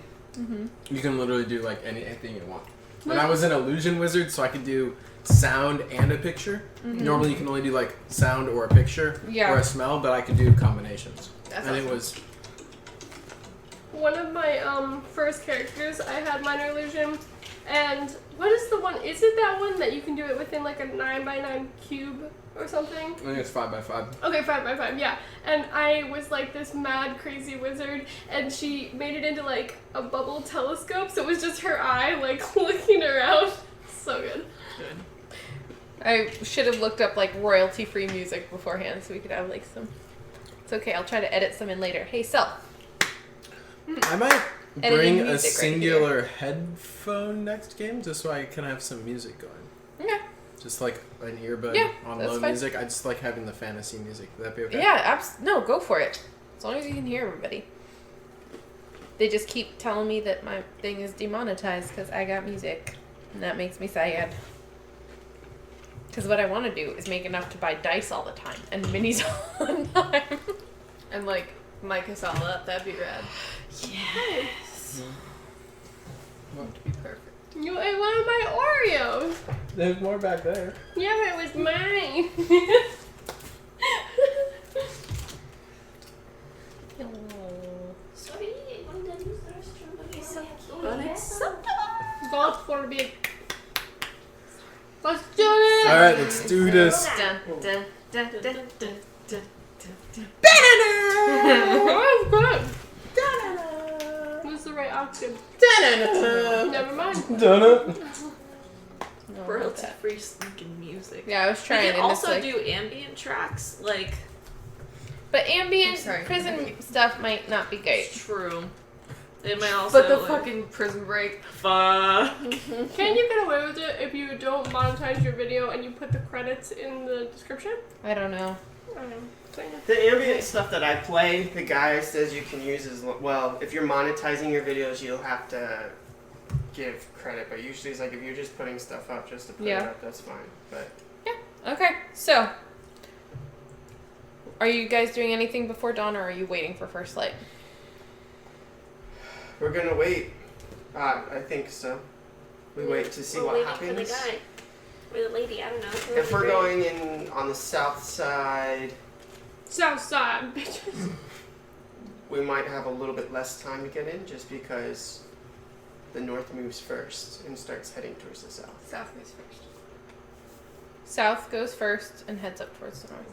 you can literally do like anything you want. And I was an illusion wizard, so I could do sound and a picture. Normally, you can only do like sound or a picture Yeah. or a smell, but I could do combinations. That's And awesome. it was One of my first characters, I had minor illusion, and what is the one? Is it that one that you can do it within like a 9x9 cube or something? I think it's 5x5. Okay, 5x5, yeah. And I was like this mad, crazy wizard, and she made it into like a bubble telescope, so it was just her eye like looking around. So good. I should have looked up like royalty-free music beforehand so we could have like some. It's okay. I'll try to edit some in later. Hey, Self. I might Editing bring music a right singular headphone next game just so I can have some music going. Yeah. Just like an earbud Yeah, on that's low fine. music. I just like having the fantasy music. Would that be okay? Yeah. No, go for it. As long as you can hear everybody. They just keep telling me that my thing is demonetized because I got music, and that makes me sad. Because what I want to do is make enough to buy dice all the time and minis all the time. And like mic us all up. That'd be rad. Yes. Won't be perfect. You ate one of my Oreos. There's more back there. Yeah, but it was mine. Sorry, I'm done with the restroom. Okay, so Vault for big. Let's do it. All right, let's do this. Dun, dun, dun, dun, dun, dun. Oh, good. What's the right octave? Never mind. Royalty free sneaking music. Yeah, I was We trying. can and it's also like- do ambient tracks, like But ambient I'm sorry. prison stuff might not be great. true. It might also But the like, fucking prison break. fuck. Can you get away with it if you don't monetize your video and you put the credits in the description? I don't know. I don't know. The ambient stuff that I play, the guy says you can use as well. If you're monetizing your videos, you'll have to give credit. But usually, it's like if you're just putting stuff up just to put Yeah. it up, that's fine. But Okay, so are you guys doing anything before dawn, or are you waiting for first light? we're gonna wait. I think so. We wait to see we're what waiting happens. for the guy. Or the lady, I don't know. If we're going in on the south side, South side, bitches. we might have a little bit less time to get in, just because the north moves first and starts heading towards the south. South goes first. South goes first and heads up towards the north.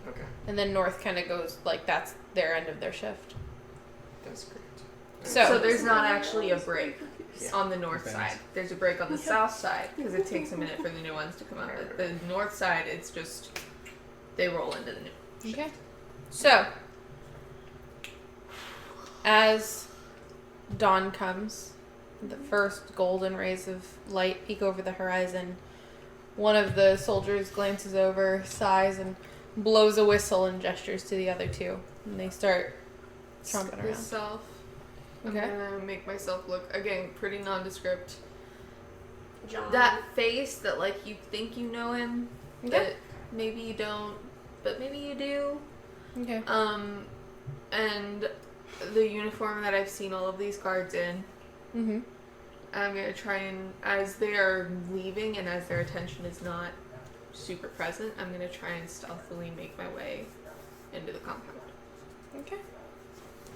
Okay, And then north kind of goes like that's their end of their shift. that's great. So, there's not actually a break Yeah. on the north Okay. side. There's a break on the south side because it takes a minute for the new ones to come out. But the north side, it's just they roll into the new. okay. So as dawn comes, the first golden rays of light peek over the horizon. one of the soldiers glances over, sighs, and blows a whistle and gestures to the other two. And they start tromping around. Myself. Okay. I'm gonna make myself look, again, pretty nondescript. John. That face that, like, you think you know him, Okay. but maybe you don't, but maybe you do. Okay. And the uniform that I've seen all of these guards in. Mm-hmm. I'm gonna try and, as they are leaving and as their attention is not super present, I'm gonna try and stealthily make my way into the compound. Okay.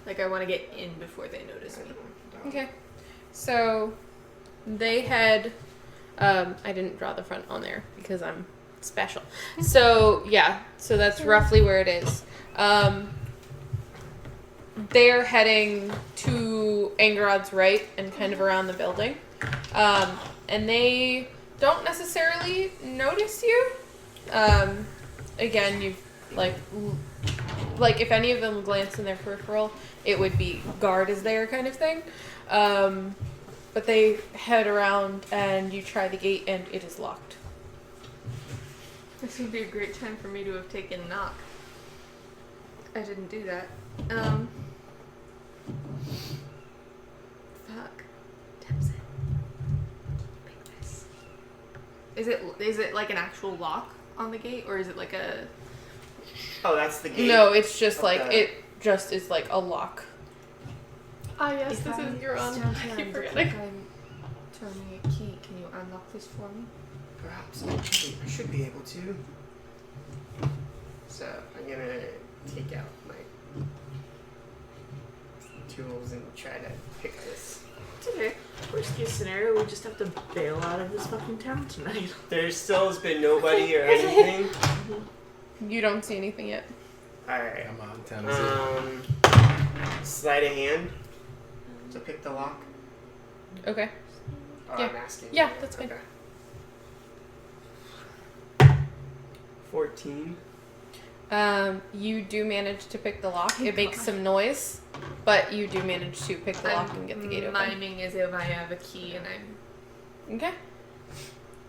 Like, I want to get in before they notice me. Okay. So they head. I didn't draw the front on there because I'm special. So yeah. So that's roughly where it is. They're heading to Angerod's right and kind of around the building. And they don't necessarily notice you. Again, you like if any of them glance in their peripheral, it would be guard is there kind of thing. But they head around and you try the gate and it is locked. This would be a great time for me to have taken knock. I didn't do that. Fuck. Damn it. Make this. Is it like an actual lock on the gate, or is it like a? Oh, that's the gate. No, it's just like Okay. it just is like a lock. Ah, yes, If this I is your own. stand I here keep and look forgetting. like I'm turning a key, can you unlock this for me? Perhaps I should be able to. So I'm gonna take out my tools and try to pick this. It's okay. Worst case scenario, we just have to bail out of this fucking town tonight. There still has been nobody or anything. You don't see anything yet. Alright. Come on, Townsend. Sleight of hand to pick the lock. Okay. Oh, Yeah. I'm asking. Yeah, that's fine. Okay. 14. You do manage to pick the lock. It makes some noise, but you do manage to pick the lock and get the gate open. Miming as if I have a key and I'm. Okay.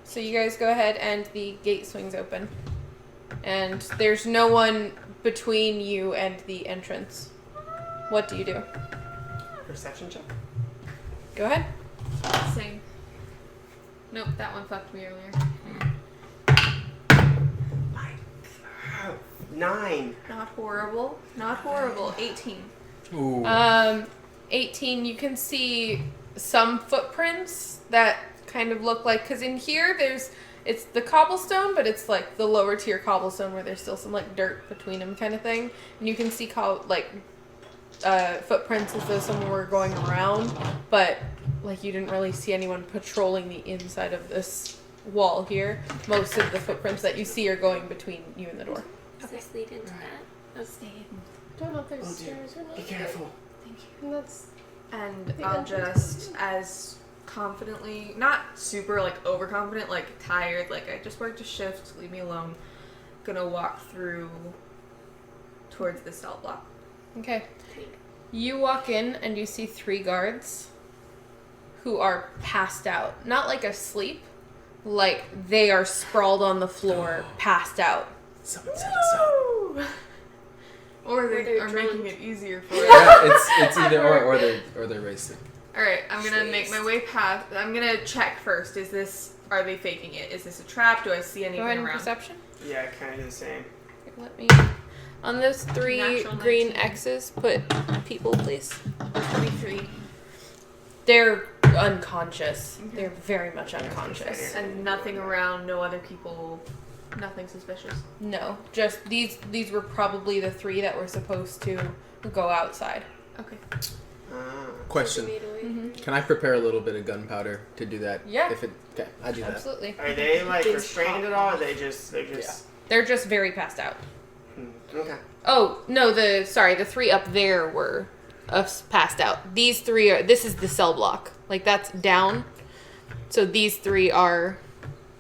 So you guys go ahead and the gate swings open. And there's no one between you and the entrance. What do you do? Perception check. Go ahead. Same. Nope, that one fucked me earlier. 9. Not horrible. Not horrible. 18. Ooh. 18, you can see some footprints that kind of look like, because in here it's the cobblestone, but it's like the lower tier cobblestone where there's still some like dirt between them kind of thing. And you can see footprints as though someone were going around, but like you didn't really see anyone patrolling the inside of this wall here. Most of the footprints that you see are going between you and the door. Does this lead into that? Don't know if there's Oh, dear. stairs or not. Be careful. Thank you. And that's And The I'll entrance. just as confidently, not super like overconfident, like tired, like I just worked a shift, leave me alone. Gonna walk through towards the cell block. Okay. You walk in and you see 3 guards who are passed out. Not like asleep, like they are sprawled on the floor, passed out. Someone set us up. Or they they're are drunk. making it easier for us. Yeah, it's either or they're racing. Alright, I'm gonna make my way past. I'm gonna check first. Are they faking it? Is this a trap? Do I see Go anything ahead and around? perception. Yeah, kind of the same. Here, let me. On those 3 Natural green 19. X's, put people, please. 23. They're unconscious. Okay. They're very much unconscious. And nothing around, no other people, nothing suspicious. No, just these were probably the 3 that were supposed to go outside. Okay. Question: Can I prepare a little bit of gunpowder to do that? Yeah. Okay, I do that. Absolutely. Are they like Big restrained at all? Or they're just. They're just very passed out. Okay. Oh, no, the 3 up there were passed out. These 3 are, this is the cell block. Like, that's down. So these 3 are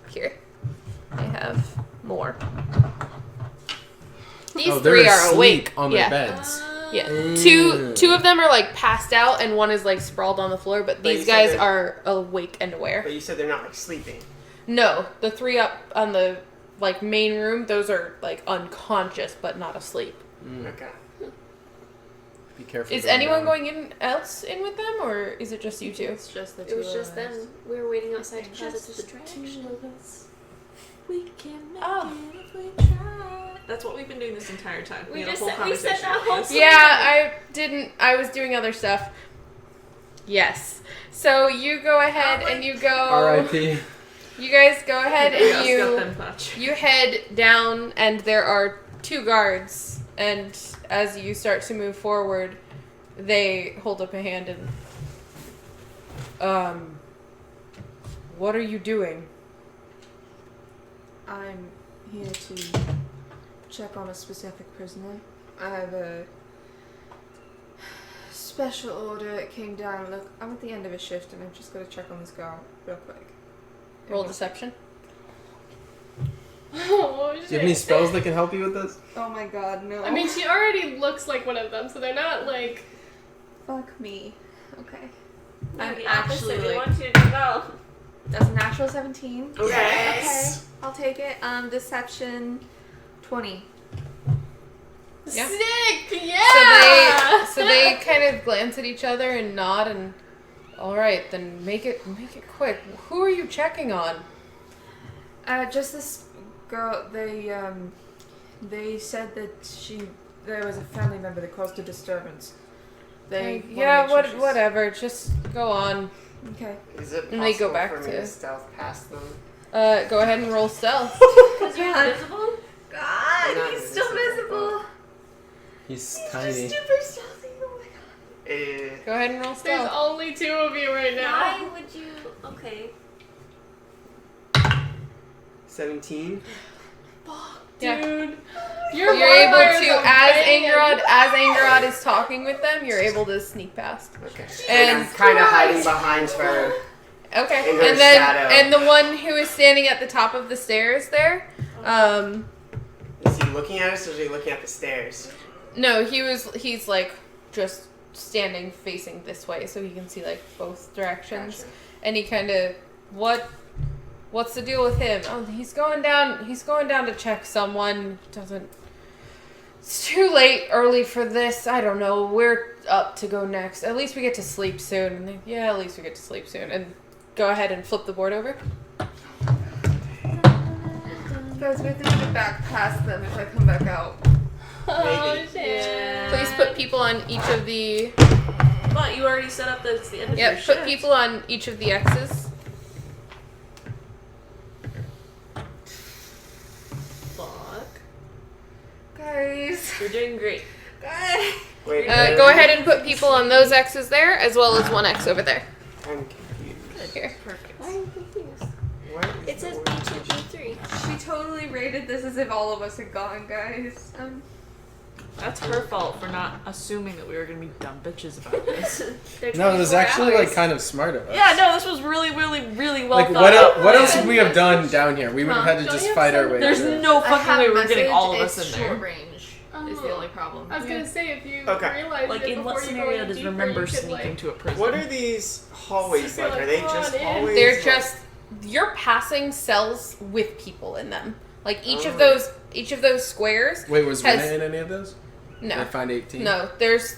here. They have more. These they're 3 are asleep awake. on yeah. their beds. Yeah. Mm. Two of them are like passed out and one is like sprawled on the floor, but But you these said guys that- are awake and aware. But you said they're not like sleeping. No, the 3 up on the like main room, those are like unconscious but not asleep. Okay. Be careful. Is anyone going else in with them, or is it just you two? It's just the two It was of just us. them. We were waiting outside to cause a Just the distraction. two of us. We can make Oh. it if we try. That's what we've been doing this entire time. We had a just whole said- we said conversation that about whole this. time. Yeah, I was doing other stuff. Yes. So you go ahead and you go. R.I.P. You guys go ahead We and also got them touch. you head down, and there are 2 guards. And as you start to move forward, they hold up a hand and, what are you doing? I'm here to check on a specific prisoner. I have a special order. It came down. Look, I'm at the end of a shift and I've just got to check on this girl real quick. Roll deception. Oh, shit. Do you have any spells that can help you with this? Oh my god, no. I mean, she already looks like one of them, so they're not like. fuck me. Okay. No, I'm the actually opposite. We like- want you to do well. That's a natural 17. Okay. Yes. Okay, I'll take it. Deception 20. Yeah. Sick! Yeah! So they kind of glance at each other and nod and, all right, then make it quick. Who are you checking on? Just this girl. They said that there was a family member that caused a disturbance. They wanna yeah, make sure she's- whatever. Just go on. Okay. Is it And they go possible back for me to- to stealth past them? Go ahead and roll stealth. Because you're invisible? God, I'm not he's still invisible. visible. He's He's tiny. just super stealthy. Oh my god. Go ahead and roll There's stealth. only 2 of you right now. Why would you? Okay. 17. Yeah. Dude. You're able to, as Angerod is talking with them, you're able to sneak past. Okay. And- I'm kind of hiding behind her. Okay. In her And then shadow. and the one who is standing at the top of the stairs there, Is he looking at us or is he looking at the stairs? no, he's like just standing facing this way so he can see like both directions. Gotcha. And he kind of what's the deal with him? Oh, he's going down to check someone. It's too late early for this. I don't know. We're up to go next. At least we get to sleep soon. And they, yeah, at least we get to sleep soon. And go ahead and flip the board over. Guys, we have to get back past them if I come back out. Oh, Maybe. shit. Please put people on each of the But you already set up that it's the end of your Yep, shift. put people on each of the X's. Fuck. Guys. You're doing great. Guys. Wait, Go ahead and put people on those X's there, as well as 1 X over there. I'm confused. Here. Perfect. Why are you confused? What is It says the B2, B3. She totally rated this as if all of us had gone, guys. That's her fault for not assuming that we were gonna be dumb bitches about this. They're No, it was 24 actually hours. like kind of smart of us. Yeah, no, this was really, really, really well Like thought what? out. What else would we have done down here? We would have Huh? had to Don't just you fight our have way. There's through. no I fucking have way a we're getting message, all of it's us in short there. range is the only problem. I was gonna say, if you Okay. realize Like, it in before what you scenario go in does deeper, remember you could, sneaking like, to a prison? What are these hallways So you're like? Are like, they "Come just on in." hallways? They're Like- just you're passing cells with people in them. Like each of Oh. those squares. Wait, was has- Renee in any of those? Did I No, find 18. no. There's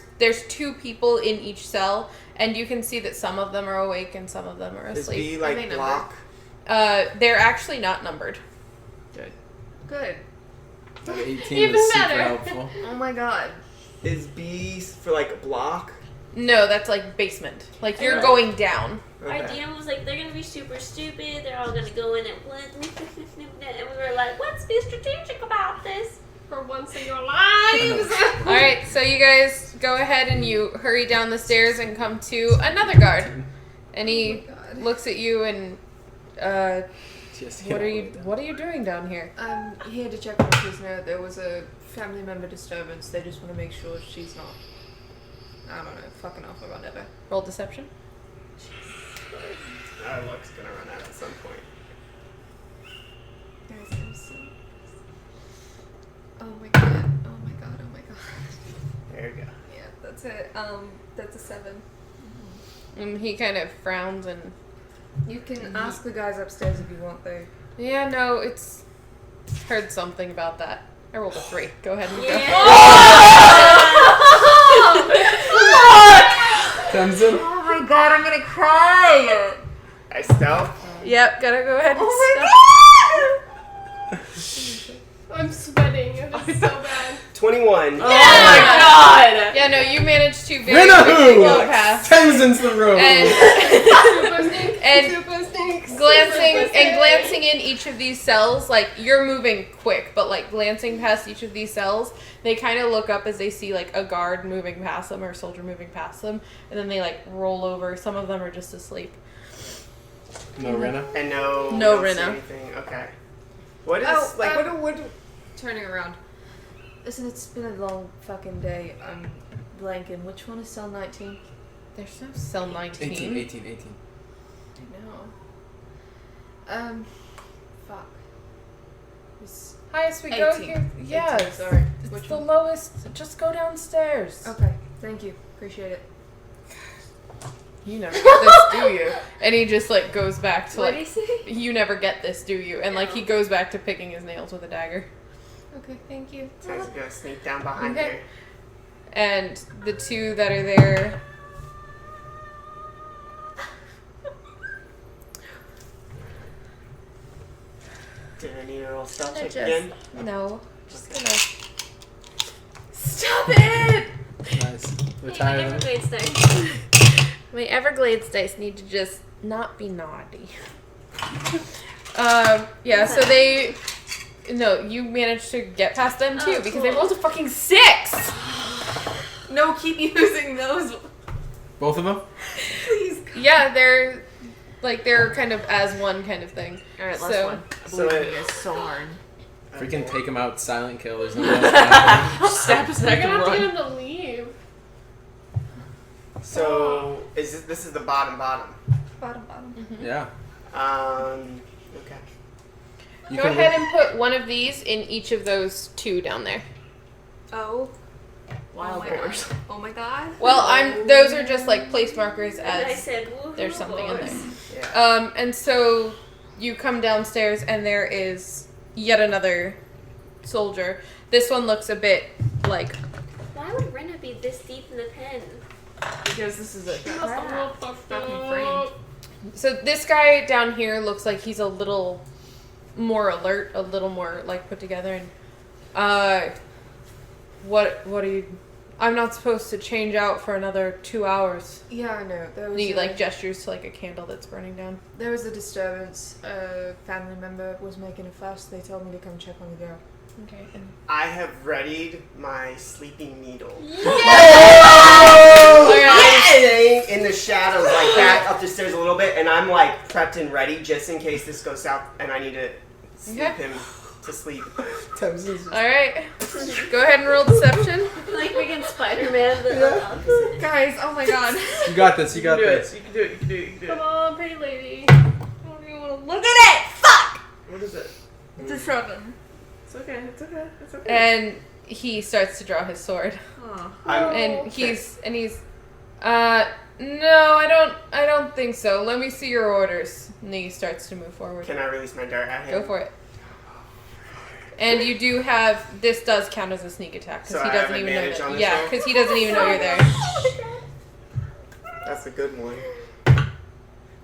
2 people in each cell, and you can see that some of them are awake and some of them are Is asleep. B Are they like numbered? block? They're actually not numbered. Good. That 18 Even was super better. helpful. Oh my god. Is B for like block? No, that's like basement. Like you're Okay. going down. Our Okay. DM was like, they're gonna be super stupid, they're all gonna go in at once, and we were like, let's be strategic about this. For once in your lives. All right, so you guys go ahead and you hurry down the stairs and come to another guard, and he Oh my god. looks at you and Just what hit are all you of them. what are you doing down here? I'm here to check on a prisoner. There was a family member disturbance. They just want to make sure she's not, I don't know, fucking off or whatever. Roll deception. Our luck's gonna run out at some point. Guys, I'm so. Oh my god. Oh my god. Oh my god. There we go. Yeah, that's it. That's a 7. And he kind of frowns and You can ask the guys upstairs if you want, though. Yeah, no, it's heard something about that. I rolled a 3. Go ahead and go. Tenzin. Oh my god, I'm gonna cry! I stealth. Yep, gotta go ahead and I'm sweating. It is so bad. 21. Oh my god! Yeah, no, you managed to very Rinna quickly who? go past. Tenzin's the road. Super sneak. And super sneak. glancing in each of these cells, like you're moving quick, but like glancing past each of these cells, they kind of look up as they see like a guard moving past them or a soldier moving past them, and then they like roll over. Some of them are just asleep. No Rinna. And no. No don't say Rinna. anything. Okay. What is what turning around. Listen, it's been a long fucking day. I'm blanking. Which one is cell 19? There's no cell 19. 18. I know. Fuck. It's Highest we go 18. here. 18, Yeah, sorry. it's Which the one? lowest. Just go downstairs. Okay, thank you. Appreciate it. You never get this, do you? And he just like goes back to What did like, he say? you never get this, do you? And like he goes back to picking his nails with a dagger. Okay, thank you. So I was gonna sneak down behind Okay. her. And the two that are there. Did I need a roll stealth They're check just- again? No. Just gonna. Stop it! Nice. Retire them. Everglades dice. My Everglades dice need to just not be naughty. Yeah, so they. No, you managed to get past them too Oh, because they cool. rolled a fucking 6! No, keep using those. Both of them? Please. Yeah, they're kind of as one kind of thing. Alright, last So- one. I So believe in it- you guys so hard. Freaking take him out, silent kill. There's no else. Stab his You're neck gonna and have to run. get him to leave. So this is the bottom? Bottom. Yeah. Okay. You Go can ahead and put one of these in each of those two down there. Oh. Wild my boars. god. Oh my god. Well, those are just like place markers And I as said, woohoo, there's something in boys. there. Yeah. And so you come downstairs and there is yet another soldier. This one looks a bit like Why would Rinna be this deep in the pen? Because this is a He must have trap. rolled fucked Got me up. framed. so this guy down here looks like he's a little more alert, a little more like put together and what are you I'm not supposed to change out for another 2 hours. Yeah, I know. There was And he a, like gestures to like a candle that's burning down. there was a disturbance. A family member was making a fuss. They told me to come check on the girl. Okay. And I have readied my sleeping needle. Alright. Staying in the shadows like that, up the stairs a little bit, and I'm like prepped and ready just in case this goes south and I need to sleep Okay. him to sleep. Alright. Go ahead and roll deception. Like freaking Spider-Man, the opposite. Guys, oh my god. You got this. You You got can do this. it. You can do it. You can do it. You can do Come it. on, pretty lady. I don't even want to look at it. Fuck. What is it? It's a 7. It's okay. It's okay. It's okay. And he starts to draw his sword. Aw. And he's no, I don't think so. Let me see your orders. And he starts to move forward. Can I release my dart at him? Go for it. And you do have this does count as a sneak attack because So he I doesn't have even know advantage on that. this Yeah, roll? because he doesn't even know you're there. That's a good one.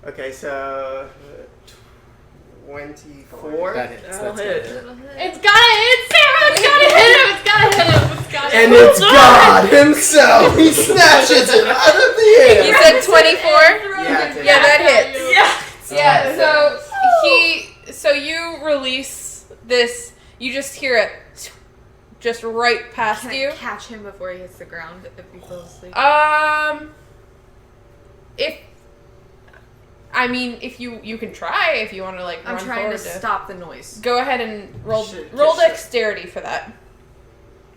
Okay, so 24. That hits. That'll That's hit. good. It's gotta hit Sarah! It's gotta hit him! It's gotta hit him! It's gotta And hit him! it's God himself. He snatches it out of the air. You said 24? Yeah, it's a Yeah, that Yeah, hits. you- Yeah, so you release this, you just hear it just right past Can you. I catch him before he hits the ground if he falls asleep? If you can try if you want to like I'm run trying to forward stop the noise. Go ahead and roll Should- roll should- dexterity for that.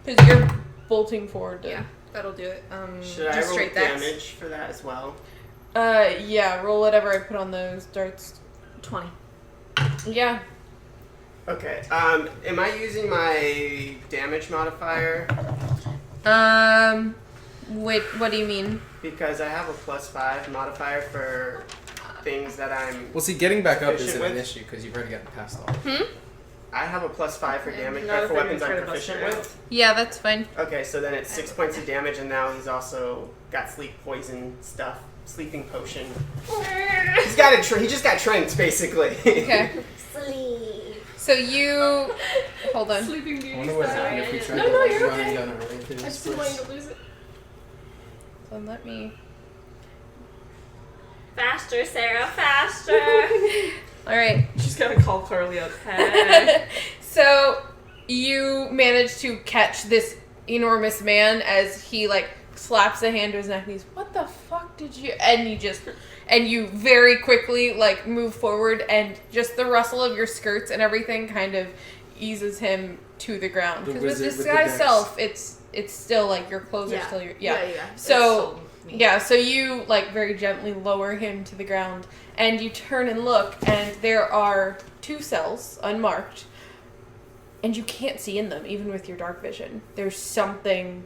Because you're bolting forward. Yeah, that'll do it. Should I just roll straight dex. damage for that as well? Yeah, roll whatever I put on those darts. 20. Yeah. Okay. Am I using my damage modifier? Wait, what do you mean? Because I have a +5 modifier for things that I'm. Well, see, getting back up Proficient isn't an with? issue because you've already gotten past all. I have a +5 for damage Not if for they're weapons I'm gonna proficient bust it with. Yeah, that's fine. Okay, so then it's 6 points of damage, and now he's also got sleep poison stuff, sleeping potion. He's got he just got tranked basically. Okay. Sleep. So you hold on. Sleeping I Beauty wonder what style. happened if we tried No, to no, like, you're run okay. and gun our way through I this just didn't want you place. to lose it. So let me. Faster, Sarah, faster. All right. She's gonna call Carly out. Hey. So you manage to catch this enormous man as he like slaps a hand to his neck and he's, what the fuck did you, and you very quickly like move forward and just the rustle of your skirts and everything kind of eases him to the ground. The Because with wizard this with the guy's dex. self, it's still like your clothes are Yeah. still your, Yeah. So yeah, so you like very gently lower him to the ground and you turn and look and there are 2 cells unmarked and you can't see in them even with your dark vision. There's something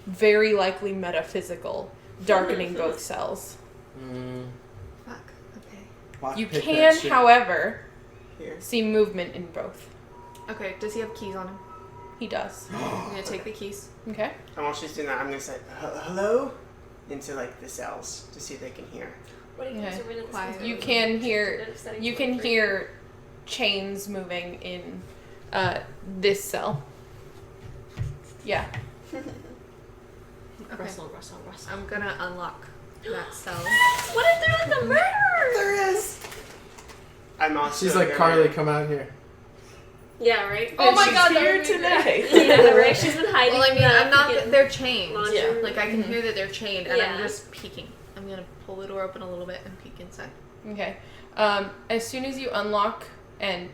very likely metaphysical darkening both cells. Fuck. Okay. Lock You pick can, that shit. however, Here. see movement in both. Okay. Does he have keys on him? He does. I'm gonna take the keys. Okay. And while she's doing that, I'm gonna say hello into like the cells to see if they can hear. What do you Okay. guys are really Quiet. You can hear chains moving in this cell. Yeah. Okay. Rustle. I'm gonna unlock that cell. What if there was a murderer? There is. I'm also. She's like, gonna- Carly, come out here. Yeah, right? Oh my She's god, that here would be tonight. Yeah, right? She's been hiding. Well, I mean, I'm not. freaking They're chained. laundry Yeah. room. Like I can hear that they're chained, and I'm Yeah. just peeking. I'm gonna pull the door open a little bit and peek inside. Okay. As soon as you unlock and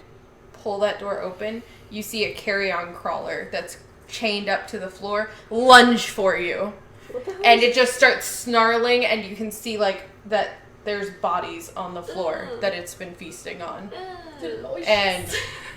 pull that door open, you see a carry-on crawler that's chained up to the floor lunge for you. What the hell And is it just starts snarling and you can see like that there's bodies on the floor Ugh. that it's been feasting on. Oh, And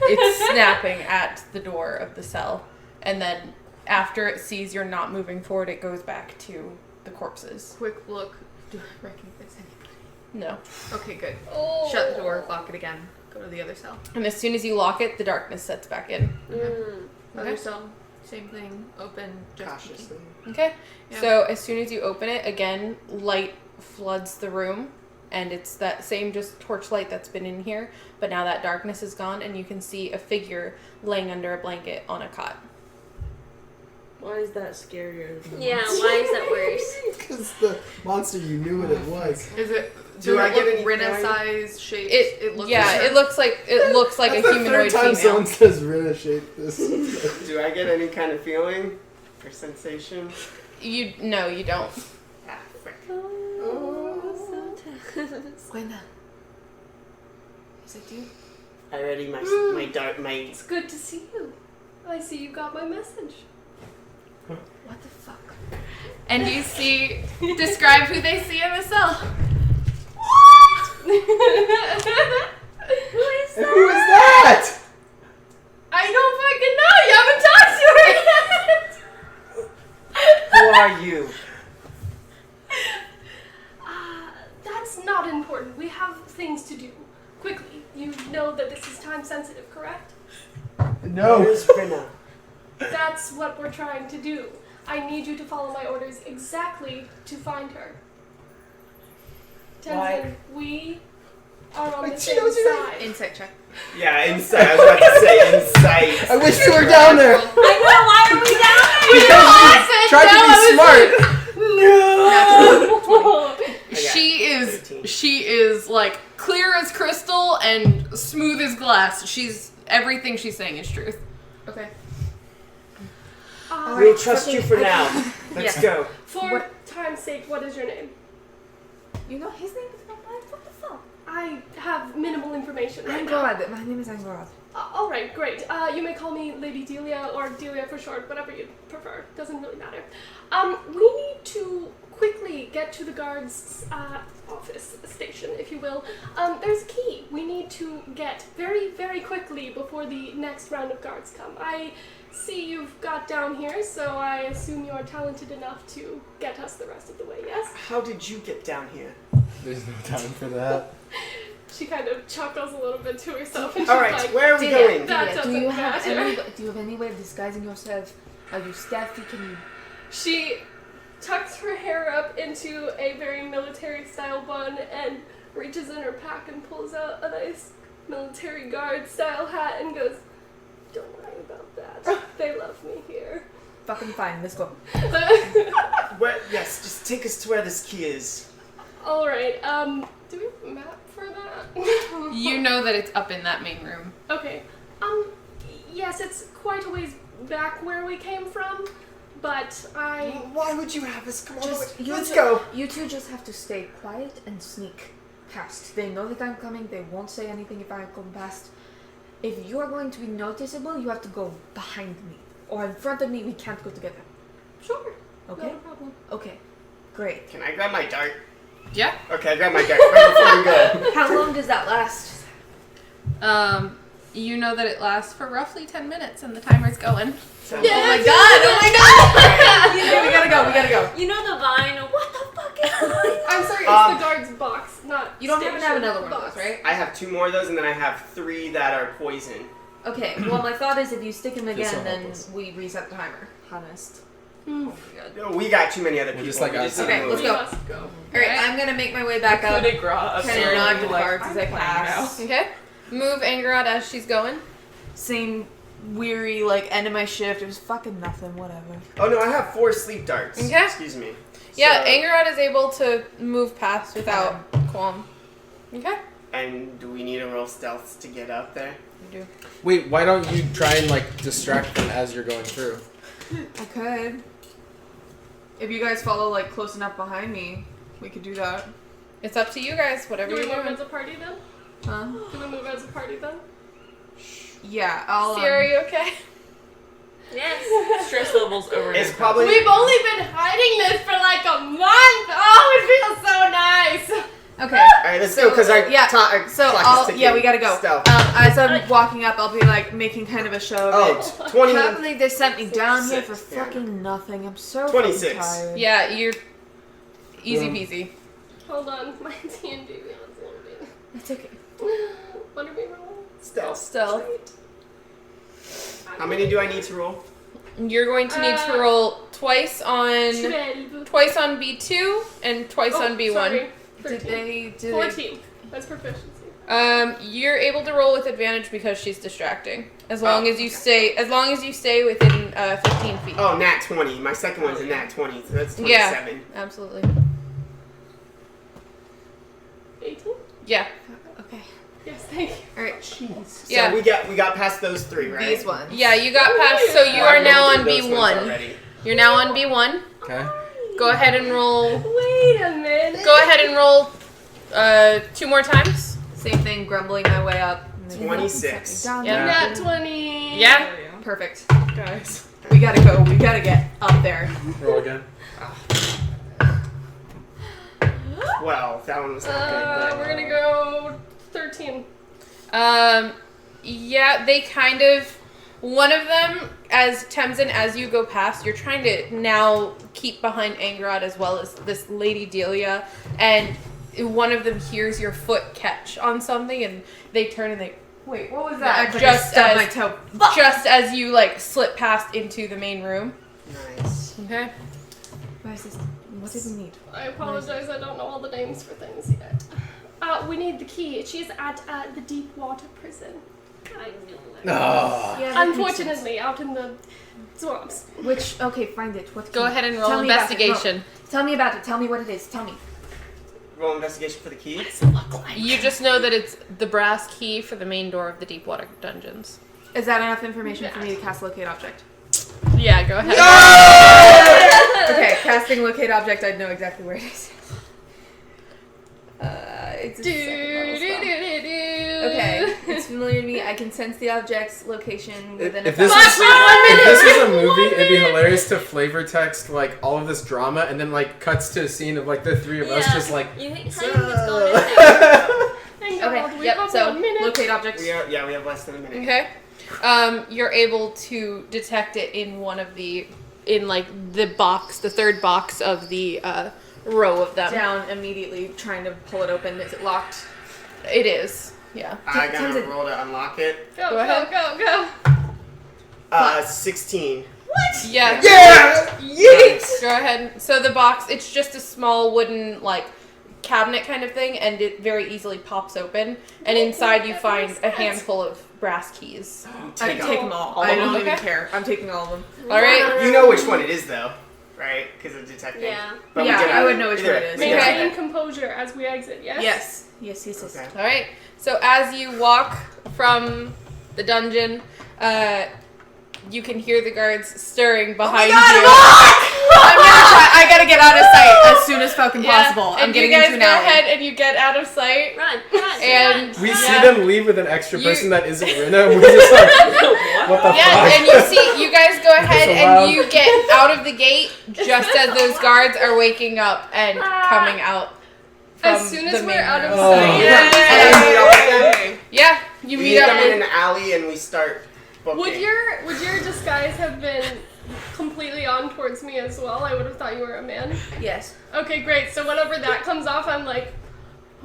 it's snapping at the door of the cell. And then after it sees you're not moving forward, it goes back to the corpses. Quick look. Do I recognize anybody? No. Okay, good. Oh. Shut the door. Lock it again. Go to the other cell. And as soon as you lock it, the darkness sets back in. Other Okay. cell. Same thing. Open. Just peeking. Cautiously. Okay. Yeah. So as soon as you open it, again, light floods the room. And it's that same just torchlight that's been in here. But now that darkness is gone and you can see a figure laying under a blanket on a cot. Why is that scarier than Yeah, why is that worse? Because the monster, you knew what it was. Is it? Do I get any Rena feeling? size shaped? It looks yeah, like it looks like That's a the humanoid third time female. someone says Rena shaped this. Do I get any kind of feeling or sensation? You no, you don't. Ah, frick. Oh, so tense. Rena. Is it you? I ready my my. It's good to see you. I see you got my message. What the fuck? And you see describe who they see in the cell. Who is And that? who is that? I don't fucking know. You haven't talked to her yet. Who are you? That's not important. We have things to do. Quickly. You know that this is time sensitive, correct? No. Where's Rena? That's what we're trying to do. I need you to follow my orders exactly to find her. Tenzin, Why? we are on the Wait, she same knows your name. side. Insight check. Yeah, insight. I was about to say insight. I wish you were down there. I know, why are we down there? Because you tried to be smart. I got She is like clear as crystal and smooth as glass. She's everything she's saying is truth. Okay. We'll trust you for now. Let's Yes. go. For time's sake, what is your name? You know his name is not mine. What the fuck? I have minimal information right now. Angorad. My name is Angorad. All right, great. You may call me Lady Delia or Delia for short, whatever you prefer. Doesn't really matter. We need to quickly get to the guard's office station, if you will. There's a key we need to get very, very quickly before the next round of guards come. I see you've got down here, so I assume you are talented enough to get us the rest of the way, yes? How did you get down here? There's no time for that. She kind of chuckles a little bit to herself, and she's All right, like, where are we going? That Do you have doesn't any? Do you have any way of disguising yourself? Are you stealthy? Can you? She tucks her hair up into a very military-style bun and reaches in her pack and pulls out a nice military guard-style hat and goes, "Don't worry about that. They love me here." Fucking fine. Let's go. Yes, just take us to where this key is. All right. Do we have a map for that? You know that it's up in that main room. Okay. Yes, it's quite a ways back where we came from, but Why would you have us come all the way? Just Let's go. You two just have to stay quiet and sneak past. They know that I'm coming. They won't say anything if I come past. If you are going to be noticeable, you have to go behind me or in front of me. We can't go together. Sure. Okay. No problem. Okay. Great. Can I grab my dart? Yeah. Okay, I grab my dart right before we go. How long does that last? You know that it lasts for roughly 10 minutes and the timer's going. So, Oh my god! Oh my god! Okay, we gotta go. We gotta go. You know the vine. What the fuck is that? I'm sorry, it's the guard's box, not You don't happen to have station another one of box. those, right? I have 2 more of those, and then I have 3 that are poison. Okay. Well, my thought is if you stick him Feel again, so then hopeless. we reset the timer. Honest. Hmm. No, we got too many other people. just like We us. need Okay, to let's move. go. We must go. All right, I'm gonna make my way back up. Coup de grace of Kind of Sarah nod being to the like, guards as I "I'm playing pass. Okay. Move Angerod as she's going. Same weary, like, end of my shift. It was fucking nothing, whatever. Oh no, I have 4 sleep darts. Okay. Excuse me. Yeah, So- Angerod is able to move past without qualm. Okay. And do we need a roll stealth to get up there? You do. Wait, why don't you try and like distract them as you're going through? I could. If you guys follow, like, close enough behind me, we could do that. It's up to you guys, whatever Do we you're move doing. as a party then? Huh? Do we move as a party then? Yeah, I'll. Sierra, you okay? Yes. Stress levels over. It's probably. We've only been hiding this for like a month! Oh, it feels so nice! Okay. Alright, let's go, because yeah, so I'll, we gotta go. Stealth. As I'm walking up, I'll be like making kind of a show of it. Oh, 20. Can't believe they sent me down here for 26, yeah. fucking nothing. I'm so 26. fucking tired. Yeah, you're easy peasy. Hold on, my D&D wheel is loading. It's okay. What are we rolling? Stealth. Stealth. How many do I need to roll? You're going to need to roll twice on 12. B2 and twice on B1. Sorry. Did 13. they? 14. That's proficiency. You're able to roll with advantage because she's distracting. As long as you stay within 15 feet. Oh, nat 20. My second one's a nat 20, so that's 27. Yeah. Absolutely. 18? Yeah. Okay. Yes, thank you. All right. Jeez. So Yeah. we got past those 3, right? These ones. Yeah, you got past, so you are now on Those ones B1. already. You're now on B1. Okay. Go ahead and roll. Wait a minute. Go ahead and roll 2 more times. Same thing. Grumbling my way up. and then 26. set me down. Yeah. Nat 20. Yeah. Perfect. Guys. We gotta go. We gotta get up there. Roll again. Well, that one was not good. But, We're gonna go 13. Yeah, they kind of. One of them, as Temsin, as you go past, you're trying to now keep behind Angerod as well as this Lady Delia, and one of them hears your foot catch on something, and they turn and they wait. What was that? My toe. Just as you like slip past into the main room. Nice. Okay. What is this? What did we need? I apologize, I don't know all the names for things yet. We need the key. She's at the deep water prison. I knew it. Oh. Yeah, that makes sense. Unfortunately, out in the swamps. Which? Okay, find it. What? Go key? ahead and roll Tell me about it. investigation. No. Tell me about it. Tell me what it is. Tell me. Roll investigation for the key. You just know that it's the brass key for the main door of the Deepwater dungeons. Is that enough information for me to cast locate object? Yeah, go ahead. Okay, casting locate object. I'd know exactly where it is. It's a second level spell. Okay, it's familiar to me. I can sense the object's location within If a this, thousand- if this was a movie, it'd be hilarious to flavor text like all of this drama and then like cuts to a scene of like the three of us just like. You think it's going in there? Thank God, Okay, we yep, have so 1 minute. locate objects. We have less than a minute. Okay. You're able to detect it in one of the, in like the box, the third box of the row of them. Down immediately, trying to pull it open. Is it locked? It is. Yeah. I gotta Tenzin. roll to unlock it. Go, Go go, ahead. go. 16. Yeah. Yeah! Go ahead. So the box, it's just a small wooden like cabinet kind of thing, and it very easily pops open. And inside you find a handful of brass keys. I take them all. I don't even care. I'm taking all of them. All right. You know which one it is, though, right? Because of detecting. Yeah. But Yeah, we did I would know which either one way. it is. We did Maintain it. composure as we exit, yes? Yes. Okay. All right. So as you walk from the dungeon, you can hear the guards stirring behind you. I'm gonna try. I gotta get out of sight as soon as fucking possible. I'm And you getting guys into an go alley. ahead and you get out of sight. Run. And We see yeah. them leave with an extra person that isn't Rina. We're just like, what the Yeah, fuck? and you guys go ahead It's and allowed. you get out of the gate just as those guards are waking up and coming out. From As soon as the we're main out of room. Oh. sight. And I meet up with them. Yeah, you We meet meet up them in with. an alley and we start booking. Would your disguise have been completely on towards me as well? I would have thought you were a man. Yes. Okay, great. So whenever that comes off, I'm like,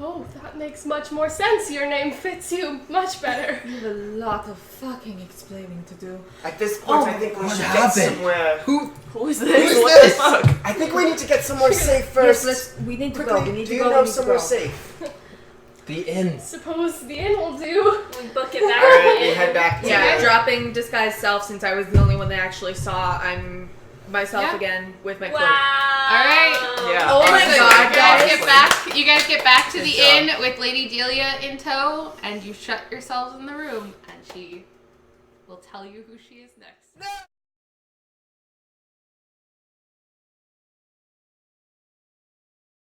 oh, that makes much more sense. Your name fits you much better. You have a lot of fucking explaining to do. At this point, Oh, I think we what should happened? get somewhere. Who? Who is Who's this? this? I think we need to get somewhere safe first. Yes, we need to Quickly, go. We need do to you go. know We need to somewhere go. safe? The inn. Suppose the inn will do. We book it back Alright, in. we head back to Yeah, the- dropping disguise self since I was the only one that actually saw. I'm myself Yeah. again with my cloak. Wow. All right. Yeah. Oh my So god, you guys guys. get back. You guys get back to Good the job. inn with Lady Delia in tow, and you shut yourselves in the room, and she will tell you who she is next.